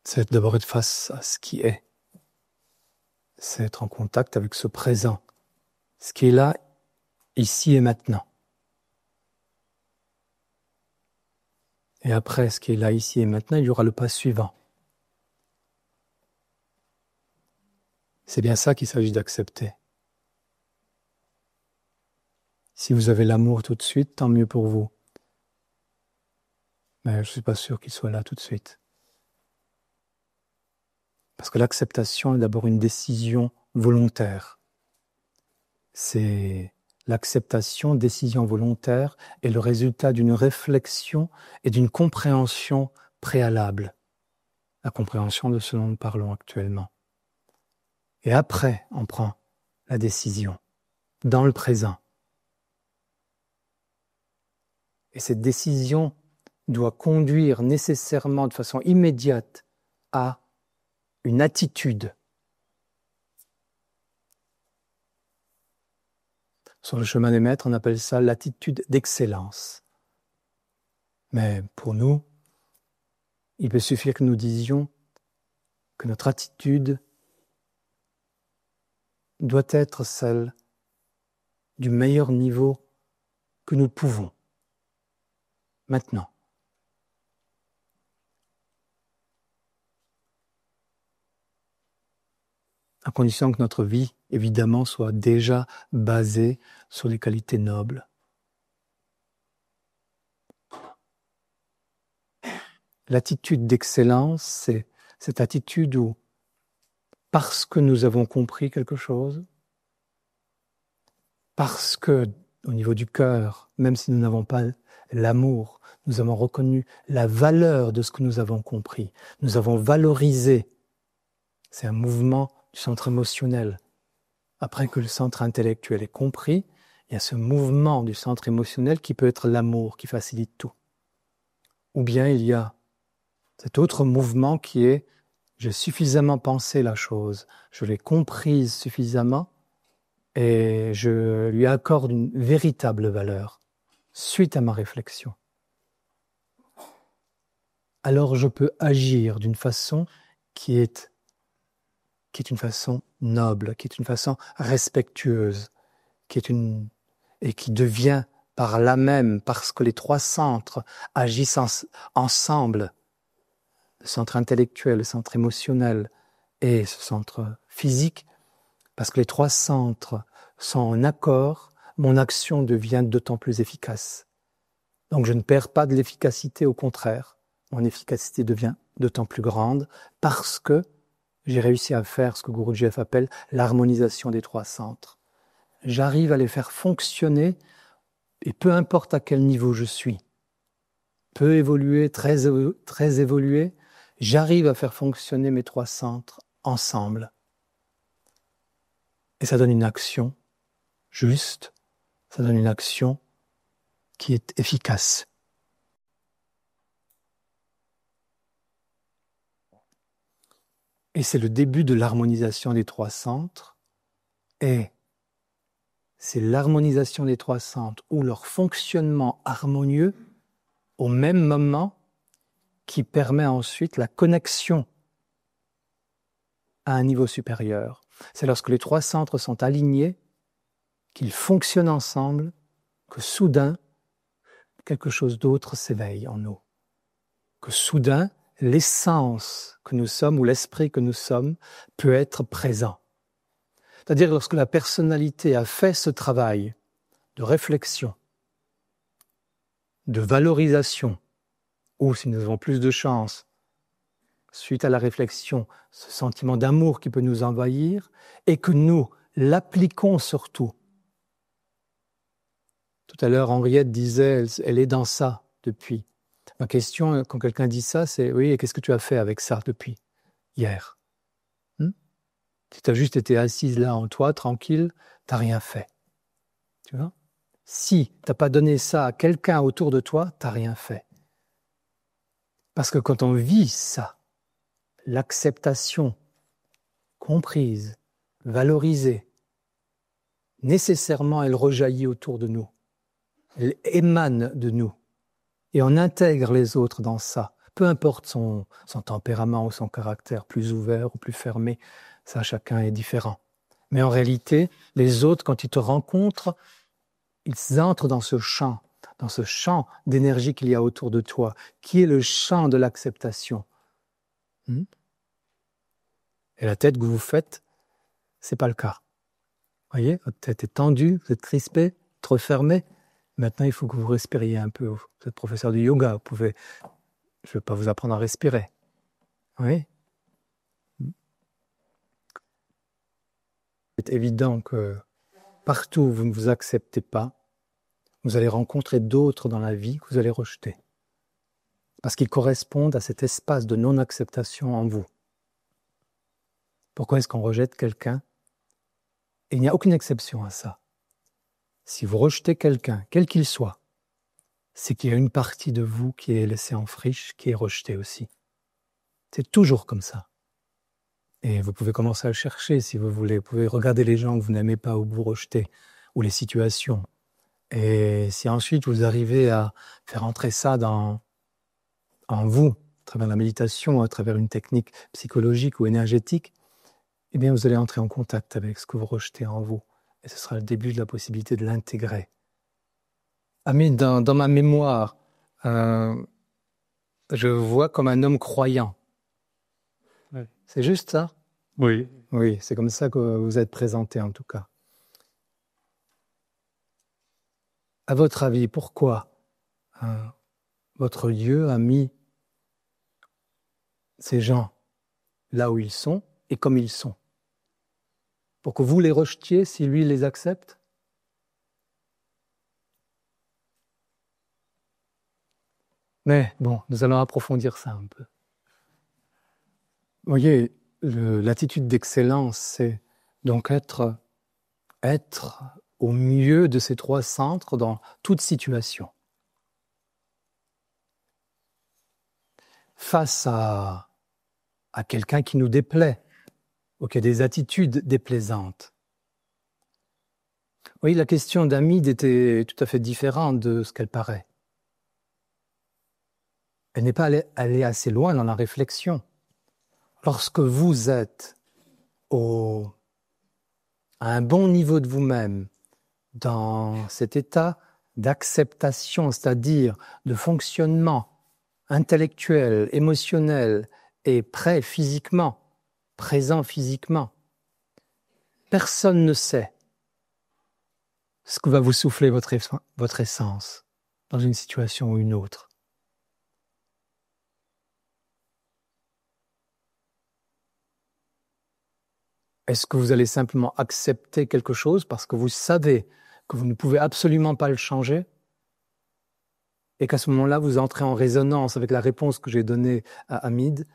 C'est d'abord être face à ce qui est. C'est être en contact avec ce présent. Ce qui est là, ici et maintenant. Et après ce qui est là, ici et maintenant, il y aura le pas suivant. C'est bien ça qu'il s'agit d'accepter. Si vous avez l'amour tout de suite, tant mieux pour vous. Mais je ne suis pas sûr qu'il soit là tout de suite. Parce que l'acceptation est d'abord une décision volontaire. C'est l'acceptation, décision volontaire, est le résultat d'une réflexion et d'une compréhension préalable. La compréhension de ce dont nous parlons actuellement. Et après, on prend la décision, dans le présent. Et cette décision doit conduire nécessairement de façon immédiate à une attitude. Sur le chemin des maîtres, on appelle ça l'attitude d'excellence. Mais pour nous, il peut suffire que nous disions que notre attitude doit être celle du meilleur niveau que nous pouvons. Maintenant. À condition que notre vie, évidemment, soit déjà basée sur les qualités nobles. L'attitude d'excellence, c'est cette attitude où, parce que nous avons compris quelque chose, parce que, au niveau du cœur, même si nous n'avons pas l'amour, nous avons reconnu la valeur de ce que nous avons compris. Nous avons valorisé. C'est un mouvement du centre émotionnel. Après que le centre intellectuel est compris, il y a ce mouvement du centre émotionnel qui peut être l'amour, qui facilite tout. Ou bien il y a cet autre mouvement qui est « j'ai suffisamment pensé la chose, je l'ai comprise suffisamment et je lui accorde une véritable valeur suite à ma réflexion. » Alors je peux agir d'une façon qui est une façon noble, qui est une façon respectueuse, et qui devient par là même, parce que les trois centres agissent ensemble, le centre intellectuel, le centre émotionnel et ce centre physique, parce que les trois centres sont en accord, mon action devient d'autant plus efficace. Donc je ne perds pas de l'efficacité, au contraire, mon efficacité devient d'autant plus grande parce que j'ai réussi à faire ce que Gurdjieff appelle l'harmonisation des trois centres. J'arrive à les faire fonctionner, et peu importe à quel niveau je suis, peu évolué, très évolué, j'arrive à faire fonctionner mes trois centres ensemble. Et ça donne une action juste, ça donne une action qui est efficace. Et c'est le début de l'harmonisation des trois centres, et c'est l'harmonisation des trois centres ou leur fonctionnement harmonieux au même moment qui permet ensuite la connexion à un niveau supérieur. C'est lorsque les trois centres sont alignés, qu'ils fonctionnent ensemble, que soudain, quelque chose d'autre s'éveille en nous. Que soudain, l'essence que nous sommes ou l'esprit que nous sommes peut être présent. C'est-à-dire lorsque la personnalité a fait ce travail de réflexion, de valorisation, ou si nous avons plus de chance, suite à la réflexion, ce sentiment d'amour qui peut nous envahir, et que nous l'appliquons surtout. Tout à l'heure, Henriette disait, elle est dans ça depuis. Ma question, quand quelqu'un dit ça, c'est « oui, et qu'est-ce que tu as fait avec ça depuis hier ?» Si tu as juste été assise là en toi, tranquille, tu n'as rien fait. Tu vois ? Si tu n'as pas donné ça à quelqu'un autour de toi, tu n'as rien fait. Parce que quand on vit ça, l'acceptation comprise, valorisée, nécessairement elle rejaillit autour de nous. Elle émane de nous. Et on intègre les autres dans ça. Peu importe son tempérament ou son caractère, plus ouvert ou plus fermé, ça chacun est différent. Mais en réalité, les autres, quand ils te rencontrent, ils entrent dans ce champ d'énergie qu'il y a autour de toi, qui est le champ de l'acceptation. Et la tête que vous faites, c'est pas le cas. Vous voyez, votre tête est tendue, vous êtes crispé, trop fermé. Maintenant, il faut que vous respiriez un peu. Vous êtes professeur de yoga, je ne vais pas vous apprendre à respirer. Oui. C'est évident que partout où vous ne vous acceptez pas, vous allez rencontrer d'autres dans la vie que vous allez rejeter. Parce qu'ils correspondent à cet espace de non-acceptation en vous. Pourquoi est-ce qu'on rejette quelqu'un ? Et il n'y a aucune exception à ça. Si vous rejetez quelqu'un, quel qu'il soit, c'est qu'il y a une partie de vous qui est laissée en friche, qui est rejetée aussi. C'est toujours comme ça. Et vous pouvez commencer à le chercher si vous voulez. Vous pouvez regarder les gens que vous n'aimez pas ou vous rejetez, ou les situations. Et si ensuite vous arrivez à faire entrer ça en vous, à travers la méditation, à travers une technique psychologique ou énergétique, eh bien vous allez entrer en contact avec ce que vous rejetez en vous. Et ce sera le début de la possibilité de l'intégrer. Amine, dans ma mémoire, je vois comme un homme croyant. Oui. C'est juste ça ? Oui. Oui, c'est comme ça que vous êtes présenté en tout cas. À votre avis, pourquoi votre Dieu a mis ces gens là où ils sont et comme ils sont ? Pour que vous les rejetiez si lui les accepte ? Mais bon, nous allons approfondir ça un peu. Vous voyez, l'attitude d'excellence, c'est donc être au milieu de ces trois centres dans toute situation. Face à quelqu'un qui nous déplaît, ou qui a des attitudes déplaisantes. Oui, la question d'Amide était tout à fait différente de ce qu'elle paraît. Elle n'est pas allée assez loin dans la réflexion. Lorsque vous êtes à un bon niveau de vous-même, dans cet état d'acceptation, c'est-à-dire de fonctionnement intellectuel, émotionnel et prêt physiquement, présent physiquement, personne ne sait ce que va vous souffler votre essence dans une situation ou une autre. Est-ce que vous allez simplement accepter quelque chose parce que vous savez que vous ne pouvez absolument pas le changer et qu'à ce moment-là, vous entrez en résonance avec la réponse que j'ai donnée à Hamid ?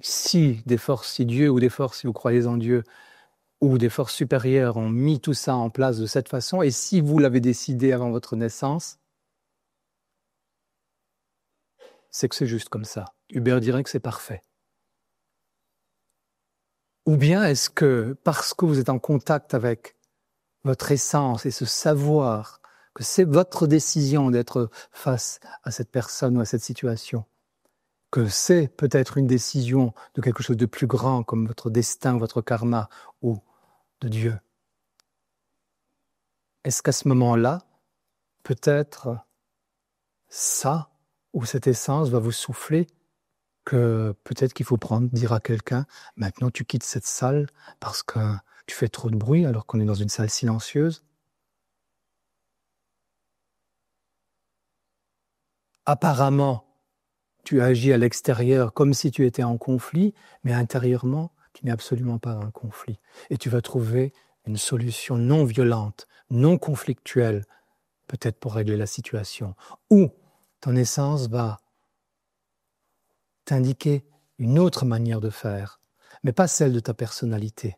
Si Dieu ou des forces, si vous croyez en Dieu, ou des forces supérieures ont mis tout ça en place de cette façon, et si vous l'avez décidé avant votre naissance, c'est que c'est juste comme ça. Hubert dirait que c'est parfait. Ou bien est-ce que, parce que vous êtes en contact avec votre essence et ce savoir que c'est votre décision d'être face à cette personne ou à cette situation, que c'est peut-être une décision de quelque chose de plus grand comme votre destin, votre karma ou de Dieu. Est-ce qu'à ce moment-là, peut-être ça ou cette essence va vous souffler que peut-être qu'il faut dire à quelqu'un « Maintenant tu quittes cette salle parce que tu fais trop de bruit alors qu'on est dans une salle silencieuse ». Apparemment, tu agis à l'extérieur comme si tu étais en conflit, mais intérieurement, tu n'es absolument pas en conflit. Et tu vas trouver une solution non violente, non conflictuelle, peut-être pour régler la situation. Ou ton essence va t'indiquer une autre manière de faire, mais pas celle de ta personnalité.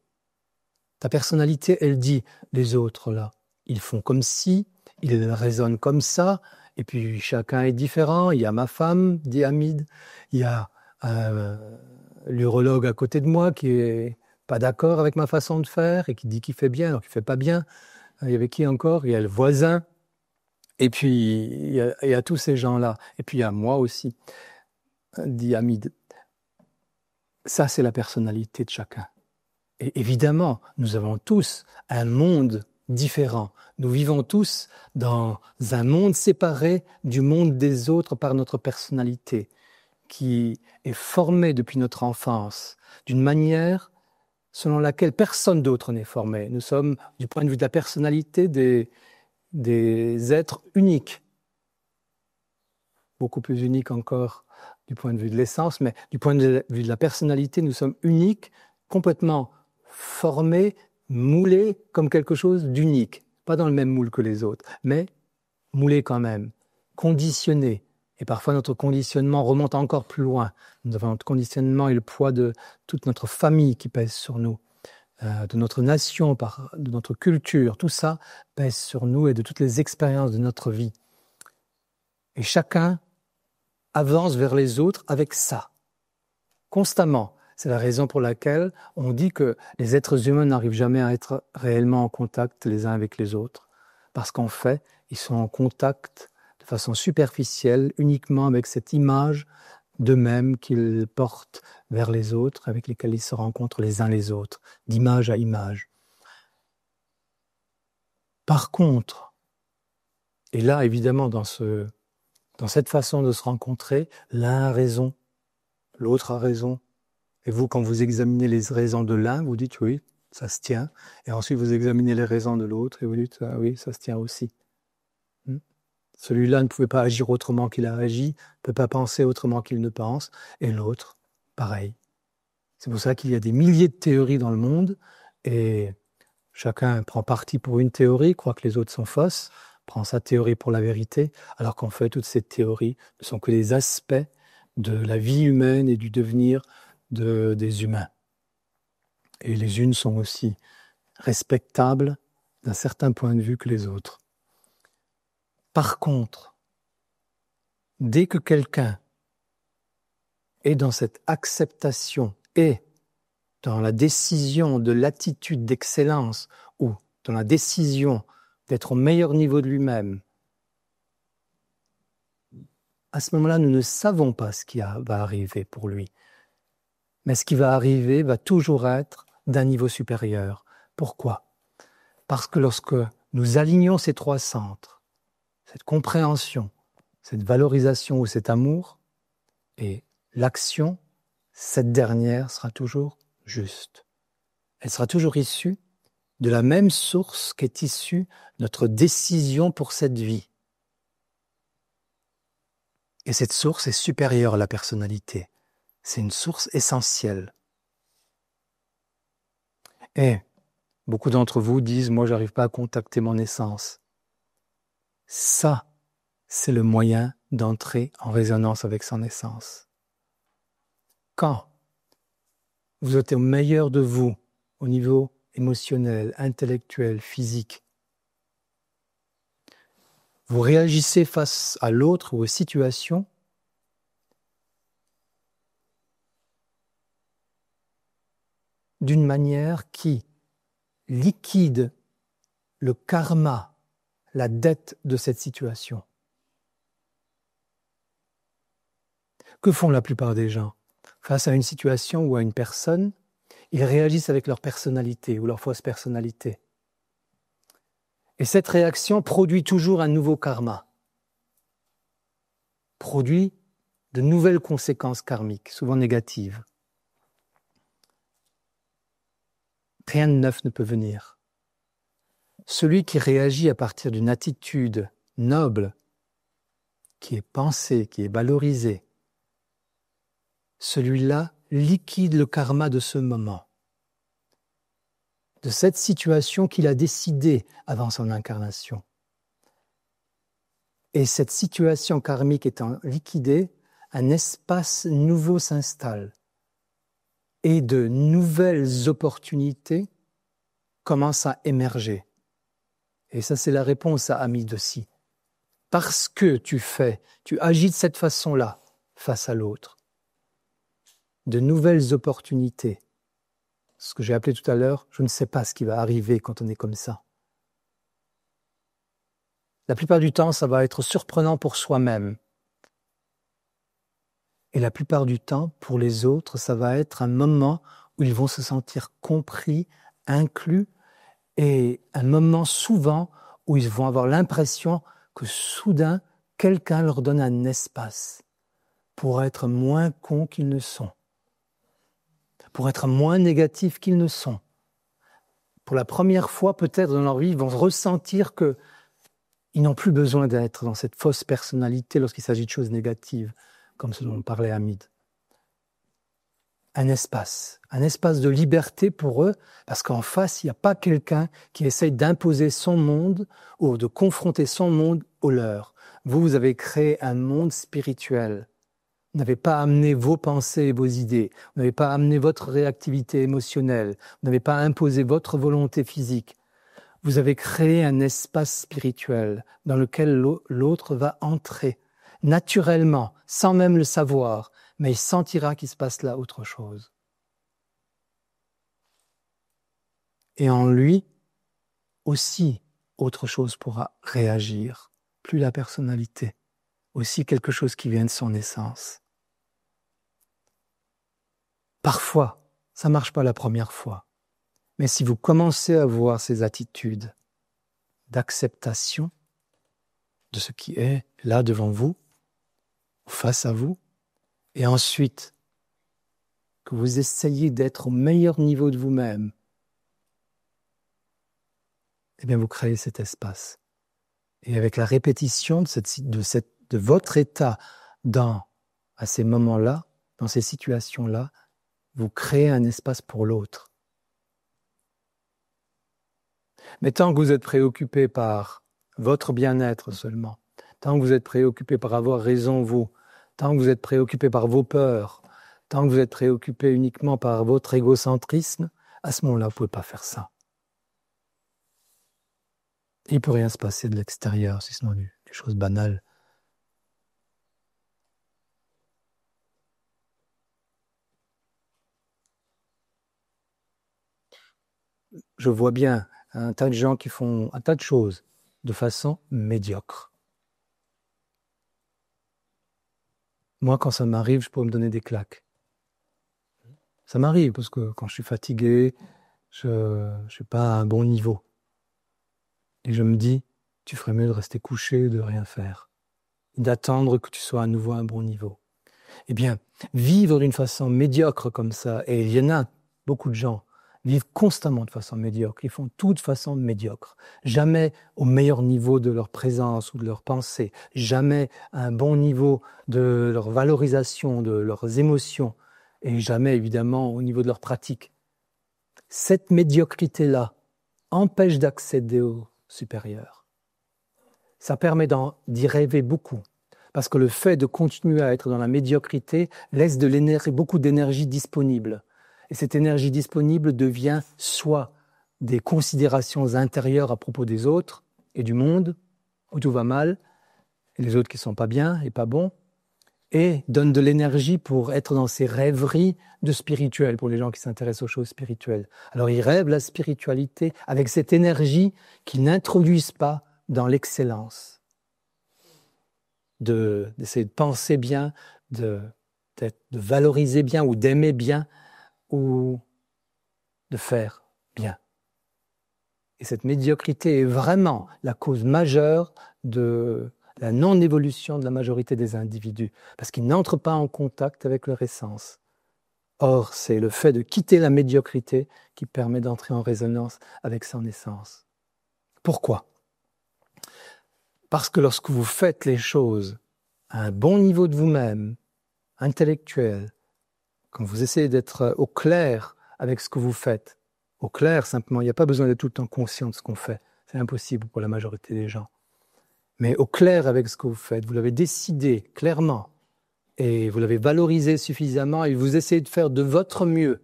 Ta personnalité, elle dit, les autres là, ils font comme si, ils raisonnent comme ça, Et puis chacun est différent. Il y a ma femme, dit Hamid. Il y a l'urologue à côté de moi qui est pas d'accord avec ma façon de faire et qui dit qu'il fait bien alors qu'il fait pas bien. Il y avait qui encore? Il y a le voisin. Et puis il y a tous ces gens-là. Et puis il y a moi aussi, dit Hamid. Ça, c'est la personnalité de chacun. Et évidemment, nous avons tous un monde différent. Nous vivons tous dans un monde séparé du monde des autres par notre personnalité, qui est formée depuis notre enfance d'une manière selon laquelle personne d'autre n'est formé. Nous sommes, du point de vue de la personnalité, des êtres uniques, beaucoup plus uniques encore du point de vue de l'essence, mais du point de vue de la personnalité, nous sommes uniques, complètement formés, moulés comme quelque chose d'unique. Pas dans le même moule que les autres, mais moulés quand même, conditionnés. Et parfois notre conditionnement remonte encore plus loin. Nous avons notre conditionnement et le poids de toute notre famille qui pèse sur nous, de notre nation, de notre culture. Tout ça pèse sur nous et de toutes les expériences de notre vie. Et chacun avance vers les autres avec ça, constamment. C'est la raison pour laquelle on dit que les êtres humains n'arrivent jamais à être réellement en contact les uns avec les autres. Parce qu'en fait, ils sont en contact de façon superficielle, uniquement avec cette image d'eux-mêmes qu'ils portent vers les autres, avec lesquels ils se rencontrent les uns les autres, d'image à image. Par contre, et là, évidemment, dans cette façon de se rencontrer, l'un a raison, l'autre a raison. Et vous, quand vous examinez les raisons de l'un, vous dites oui, ça se tient. Et ensuite, vous examinez les raisons de l'autre et vous dites ah, oui, ça se tient aussi. Celui-là ne pouvait pas agir autrement qu'il a agi, ne peut pas penser autrement qu'il ne pense. Et l'autre, pareil. C'est pour ça qu'il y a des milliers de théories dans le monde et chacun prend parti pour une théorie, croit que les autres sont fausses, prend sa théorie pour la vérité, alors qu'en fait, toutes ces théories ne sont que des aspects de la vie humaine et du devenir des humains. Et les unes sont aussi respectables d'un certain point de vue que les autres. Par contre, dès que quelqu'un est dans cette acceptation et dans la décision de l'attitude d'excellence ou dans la décision d'être au meilleur niveau de lui-même, à ce moment-là, nous ne savons pas ce qui va arriver pour lui. Mais ce qui va arriver va toujours être d'un niveau supérieur. Pourquoi ? Parce que lorsque nous alignons ces trois centres, cette compréhension, cette valorisation ou cet amour, et l'action, cette dernière sera toujours juste. Elle sera toujours issue de la même source qu'est issue notre décision pour cette vie. Et cette source est supérieure à la personnalité. C'est une source essentielle. Et beaucoup d'entre vous disent « moi, j'arrive pas à contacter mon essence ». Ça, c'est le moyen d'entrer en résonance avec son essence. Quand vous êtes au meilleur de vous, au niveau émotionnel, intellectuel, physique, vous réagissez face à l'autre ou aux situations d'une manière qui liquide le karma, la dette de cette situation. Que font la plupart des gens ? Face à une situation ou à une personne, ils réagissent avec leur personnalité ou leur fausse personnalité. Et cette réaction produit toujours un nouveau karma, produit de nouvelles conséquences karmiques, souvent négatives. Rien de neuf ne peut venir. Celui qui réagit à partir d'une attitude noble, qui est pensée, qui est valorisée, celui-là liquide le karma de ce moment, de cette situation qu'il a décidée avant son incarnation. Et cette situation karmique étant liquidée, un espace nouveau s'installe et de nouvelles opportunités commencent à émerger. Et ça, c'est la réponse à Hamid aussi. parce que tu agis de cette façon-là face à l'autre, de nouvelles opportunités. Ce que j'ai appelé tout à l'heure, je ne sais pas ce qui va arriver quand on est comme ça. La plupart du temps, ça va être surprenant pour soi-même. Et la plupart du temps, pour les autres, ça va être un moment où ils vont se sentir compris, inclus, et un moment souvent où ils vont avoir l'impression que soudain, quelqu'un leur donne un espace pour être moins cons qu'ils ne sont, pour être moins négatifs qu'ils ne sont. Pour la première fois, peut-être dans leur vie, ils vont ressentir qu'ils n'ont plus besoin d'être dans cette fausse personnalité lorsqu'il s'agit de choses négatives, comme ce dont parlait Hamid. Un espace de liberté pour eux, parce qu'en face, il n'y a pas quelqu'un qui essaye d'imposer son monde ou de confronter son monde au leur. Vous avez créé un monde spirituel. Vous n'avez pas amené vos pensées et vos idées. Vous n'avez pas amené votre réactivité émotionnelle. Vous n'avez pas imposé votre volonté physique. Vous avez créé un espace spirituel dans lequel l'autre va entrer naturellement, sans même le savoir, mais il sentira qu'il se passe là autre chose. Et en lui, aussi, autre chose pourra réagir. Plus la personnalité, aussi quelque chose qui vient de son essence. Parfois, ça ne marche pas la première fois. Mais si vous commencez à voir ces attitudes d'acceptation de ce qui est là devant vous, face à vous, et ensuite que vous essayez d'être au meilleur niveau de vous-même, eh bien vous créez cet espace. Et avec la répétition de votre état à ces moments-là, dans ces situations-là, vous créez un espace pour l'autre. Mais tant que vous êtes préoccupé par votre bien-être seulement, tant que vous êtes préoccupé par avoir raison vous, tant que vous êtes préoccupé par vos peurs, tant que vous êtes préoccupé uniquement par votre égocentrisme, à ce moment-là, vous ne pouvez pas faire ça. Il ne peut rien se passer de l'extérieur, si ce n'est des choses banales. Je vois bien un tas de gens qui font un tas de choses de façon médiocre. Moi, quand ça m'arrive, je pourrais me donner des claques. Ça m'arrive parce que quand je suis fatigué, je ne suis pas à un bon niveau. Et je me dis, tu ferais mieux de rester couché, de rien faire, d'attendre que tu sois à nouveau à un bon niveau. Eh bien, vivre d'une façon médiocre comme ça, et il y en a beaucoup de gens, vivent constamment de façon médiocre, ils font tout de façon médiocre, jamais au meilleur niveau de leur présence ou de leur pensée, jamais à un bon niveau de leur valorisation, de leurs émotions, et jamais évidemment au niveau de leur pratique. Cette médiocrité-là empêche d'accéder au supérieur. Ça permet d'y rêver beaucoup, parce que le fait de continuer à être dans la médiocrité laisse beaucoup d'énergie disponible. Et cette énergie disponible devient soit des considérations intérieures à propos des autres et du monde, où tout va mal, et les autres qui ne sont pas bien et pas bons, et donne de l'énergie pour être dans ces rêveries de spirituel, pour les gens qui s'intéressent aux choses spirituelles. Alors ils rêvent la spiritualité avec cette énergie qu'ils n'introduisent pas dans l'excellence. D'essayer de penser bien, de valoriser bien ou d'aimer bien ou de faire bien. Et cette médiocrité est vraiment la cause majeure de la non-évolution de la majorité des individus, parce qu'ils n'entrent pas en contact avec leur essence. Or, c'est le fait de quitter la médiocrité qui permet d'entrer en résonance avec son essence. Pourquoi ? Parce que lorsque vous faites les choses à un bon niveau de vous-même, intellectuel, quand vous essayez d'être au clair avec ce que vous faites, au clair simplement, il n'y a pas besoin d'être tout le temps conscient de ce qu'on fait, c'est impossible pour la majorité des gens. Mais au clair avec ce que vous faites, vous l'avez décidé clairement et vous l'avez valorisé suffisamment et vous essayez de faire de votre mieux.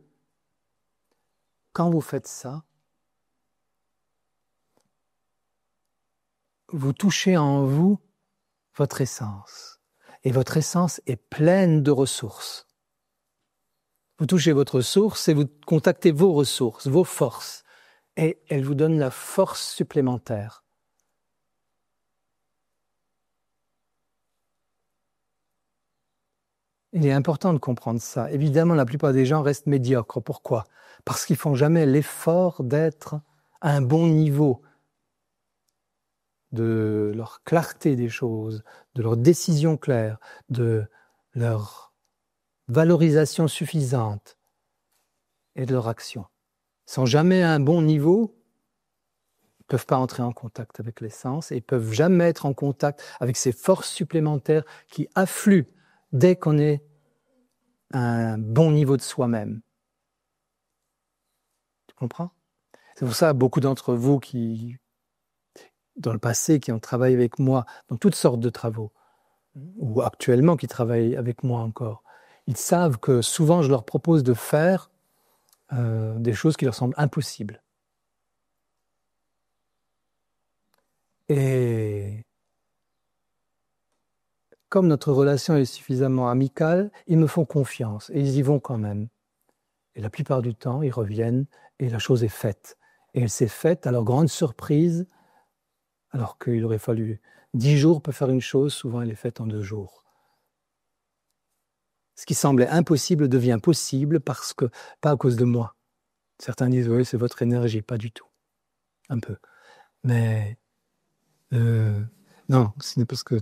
Quand vous faites ça, vous touchez en vous votre essence. Et votre essence est pleine de ressources. Vous touchez votre source et vous contactez vos ressources, vos forces. Et elle vous donne la force supplémentaire. Il est important de comprendre ça. Évidemment, la plupart des gens restent médiocres. Pourquoi ? Parce qu'ils ne font jamais l'effort d'être à un bon niveau de leur clarté des choses, de leur décision claire, de leur valorisation suffisante et de leur action. Sans jamais à un bon niveau, ils ne peuvent pas entrer en contact avec l'essence et ils ne peuvent jamais être en contact avec ces forces supplémentaires qui affluent dès qu'on est à un bon niveau de soi-même. Tu comprends ? C'est pour ça que beaucoup d'entre vous qui, dans le passé, qui ont travaillé avec moi dans toutes sortes de travaux, ou actuellement qui travaillent avec moi encore, ils savent que souvent je leur propose de faire des choses qui leur semblent impossibles. Et comme notre relation est suffisamment amicale, ils me font confiance et ils y vont quand même. Et la plupart du temps, ils reviennent et la chose est faite. Et elle s'est faite à leur grande surprise, alors qu'il aurait fallu 10 jours pour faire une chose, souvent elle est faite en 2 jours. Ce qui semblait impossible devient possible parce que, pas à cause de moi. Certains disent, oui, c'est votre énergie, pas du tout. Un peu. Mais, non, ce n'est parce que,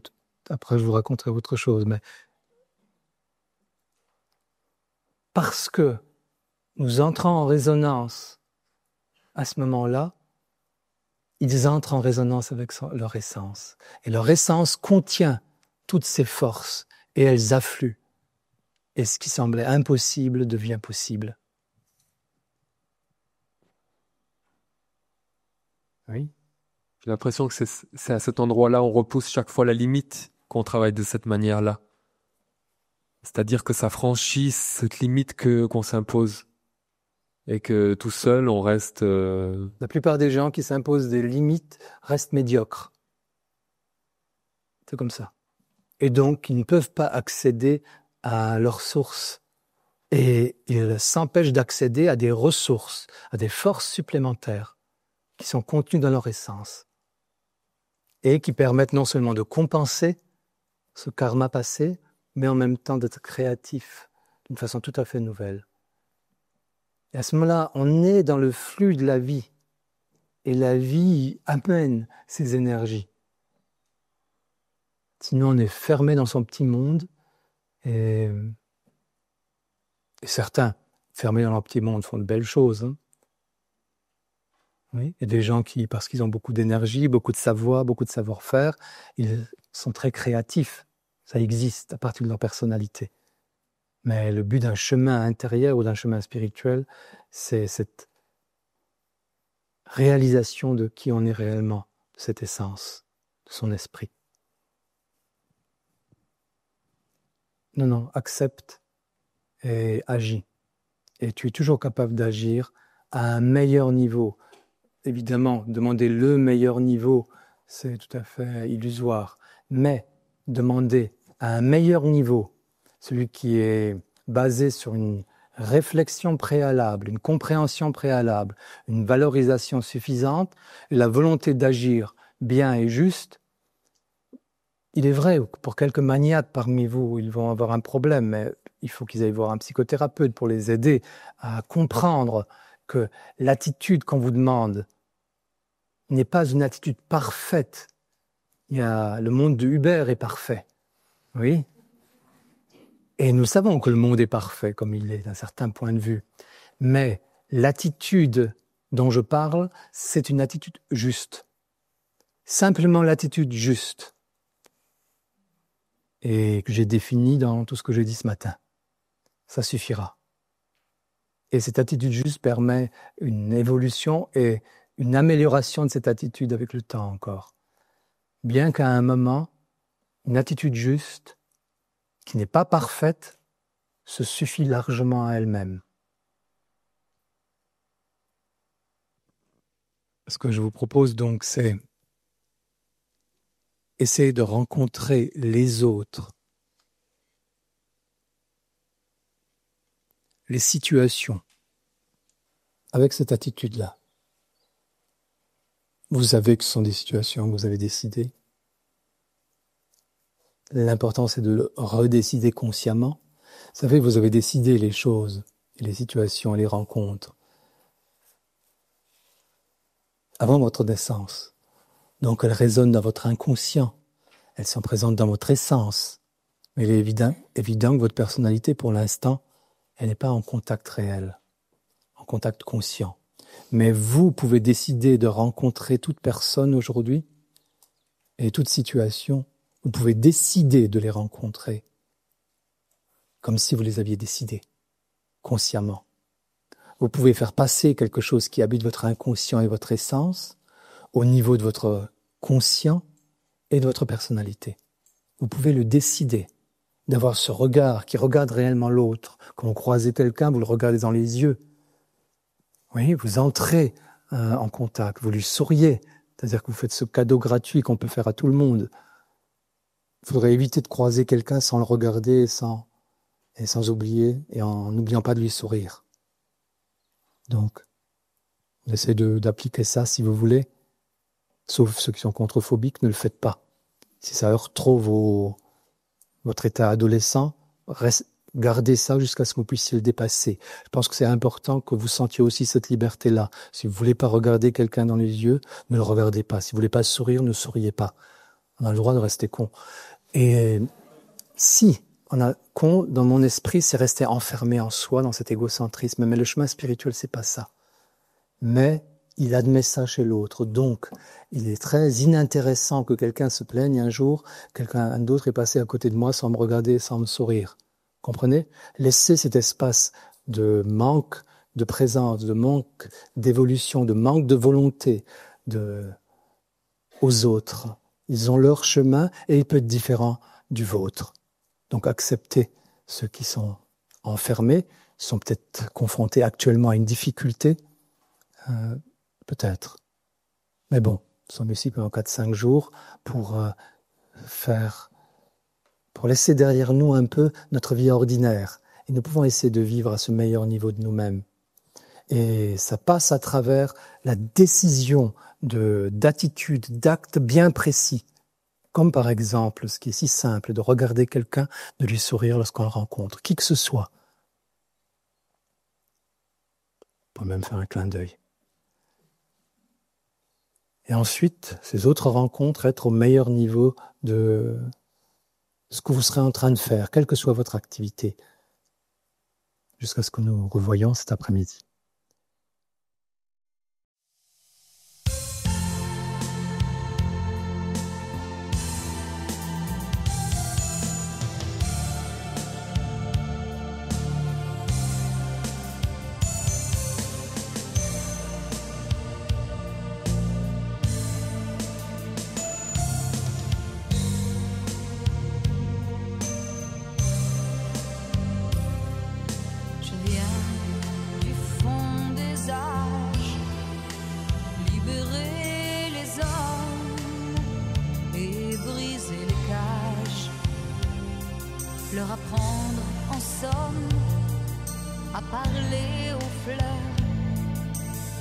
après je vous raconterai autre chose, mais parce que nous entrons en résonance à ce moment-là, ils entrent en résonance avec leur essence. Et leur essence contient toutes ces forces et elles affluent. Et ce qui semblait impossible devient possible. Oui. J'ai l'impression que c'est à cet endroit-là, on repousse chaque fois la limite qu'on travaille de cette manière-là. C'est-à-dire que ça franchit cette limite qu'on s'impose. Et que tout seul, on reste... La plupart des gens qui s'imposent des limites restent médiocres. C'est comme ça. Et donc, ils ne peuvent pas accéder à leurs sources. Et ils s'empêchent d'accéder à des ressources, à des forces supplémentaires qui sont contenues dans leur essence et qui permettent non seulement de compenser ce karma passé, mais en même temps d'être créatif d'une façon tout à fait nouvelle. Et à ce moment-là, on est dans le flux de la vie et la vie amène ces énergies. Sinon, on est fermé dans son petit monde et certains, fermés dans leur petit monde, font de belles choses. Hein. Oui, il y a des gens qui, parce qu'ils ont beaucoup d'énergie, beaucoup de savoir, beaucoup de savoir-faire, ils sont très créatifs. Ça existe à partir de leur personnalité. Mais le but d'un chemin intérieur ou d'un chemin spirituel, c'est cette réalisation de qui on est réellement, de cette essence, de son esprit. Non, accepte et agis. Et tu es toujours capable d'agir à un meilleur niveau. Évidemment, demander le meilleur niveau, c'est tout à fait illusoire. Mais demander à un meilleur niveau, celui qui est basé sur une réflexion préalable, une compréhension préalable, une valorisation suffisante, la volonté d'agir bien et juste, il est vrai que pour quelques maniaques parmi vous, ils vont avoir un problème, mais il faut qu'ils aillent voir un psychothérapeute pour les aider à comprendre que l'attitude qu'on vous demande n'est pas une attitude parfaite. Le monde de Uber est parfait. Oui. Et nous savons que le monde est parfait, comme il est d'un certain point de vue. Mais l'attitude dont je parle, c'est une attitude juste. Simplement l'attitude juste. Et que j'ai définie dans tout ce que j'ai dit ce matin. Ça suffira. Et cette attitude juste permet une évolution et une amélioration de cette attitude avec le temps encore. Bien qu'à un moment, une attitude juste, qui n'est pas parfaite, se suffit largement à elle-même. Ce que je vous propose donc, c'est essayez de rencontrer les autres, les situations, avec cette attitude-là. Vous savez que ce sont des situations que vous avez décidées. L'important, c'est de le redécider consciemment. Vous savez, vous avez décidé les choses, et les situations et les rencontres avant votre naissance. Donc, elles résonnent dans votre inconscient. Elles sont présentes dans votre essence. Mais il est évident que votre personnalité, pour l'instant, elle n'est pas en contact réel, en contact conscient. Mais vous pouvez décider de rencontrer toute personne aujourd'hui et toute situation. Vous pouvez décider de les rencontrer comme si vous les aviez décidés, consciemment. Vous pouvez faire passer quelque chose qui habite votre inconscient et votre essence au niveau de votre conscient et de votre personnalité. Vous pouvez le décider, d'avoir ce regard qui regarde réellement l'autre. Quand vous croisez quelqu'un, vous le regardez dans les yeux. Oui, vous entrez en contact, vous lui souriez, c'est-à-dire que vous faites ce cadeau gratuit qu'on peut faire à tout le monde. Il faudrait éviter de croiser quelqu'un sans le regarder et sans oublier, et en n'oubliant pas de lui sourire. Donc, on essaie d'appliquer ça si vous voulez, sauf ceux qui sont contrephobiques, ne le faites pas. Si ça heurte trop votre état adolescent, gardez ça jusqu'à ce que vous puissiez le dépasser. Je pense que c'est important que vous sentiez aussi cette liberté-là. Si vous ne voulez pas regarder quelqu'un dans les yeux, ne le regardez pas. Si vous ne voulez pas sourire, ne souriez pas. On a le droit de rester con. Et si on a con, dans mon esprit, c'est rester enfermé en soi, dans cet égocentrisme. Mais le chemin spirituel, c'est pas ça. Mais il admet ça chez l'autre. Donc, il est très inintéressant que quelqu'un se plaigne un jour, quelqu'un d'autre est passé à côté de moi sans me regarder, sans me sourire. Comprenez? Laissez cet espace de manque de présence, de manque d'évolution, de manque de volonté aux autres. Ils ont leur chemin et il peut être différent du vôtre. Donc acceptez ceux qui sont enfermés, sont peut-être confrontés actuellement à une difficulté, peut-être. Mais bon, nous sommes ici pendant 4-5 jours pour laisser derrière nous un peu notre vie ordinaire. Et nous pouvons essayer de vivre à ce meilleur niveau de nous-mêmes. Et ça passe à travers la décision d'attitude, d'actes bien précis. Comme par exemple, ce qui est si simple, de regarder quelqu'un, de lui sourire lorsqu'on le rencontre, qui que ce soit. On peut même faire un clin d'œil. Et ensuite, ces autres rencontres, être au meilleur niveau de ce que vous serez en train de faire, quelle que soit votre activité, jusqu'à ce que nous revoyions cet après-midi. Leur apprendre en somme à parler aux fleurs,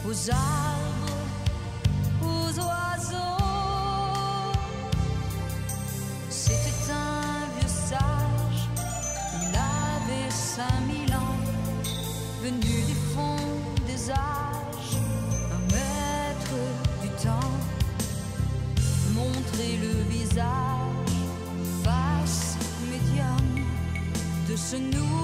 aux arbres, aux oiseaux. C'était un vieux sage, il avait 5000 ans, venu du fond des âges, un maître du temps, montrer le visage face médium de ce nouveau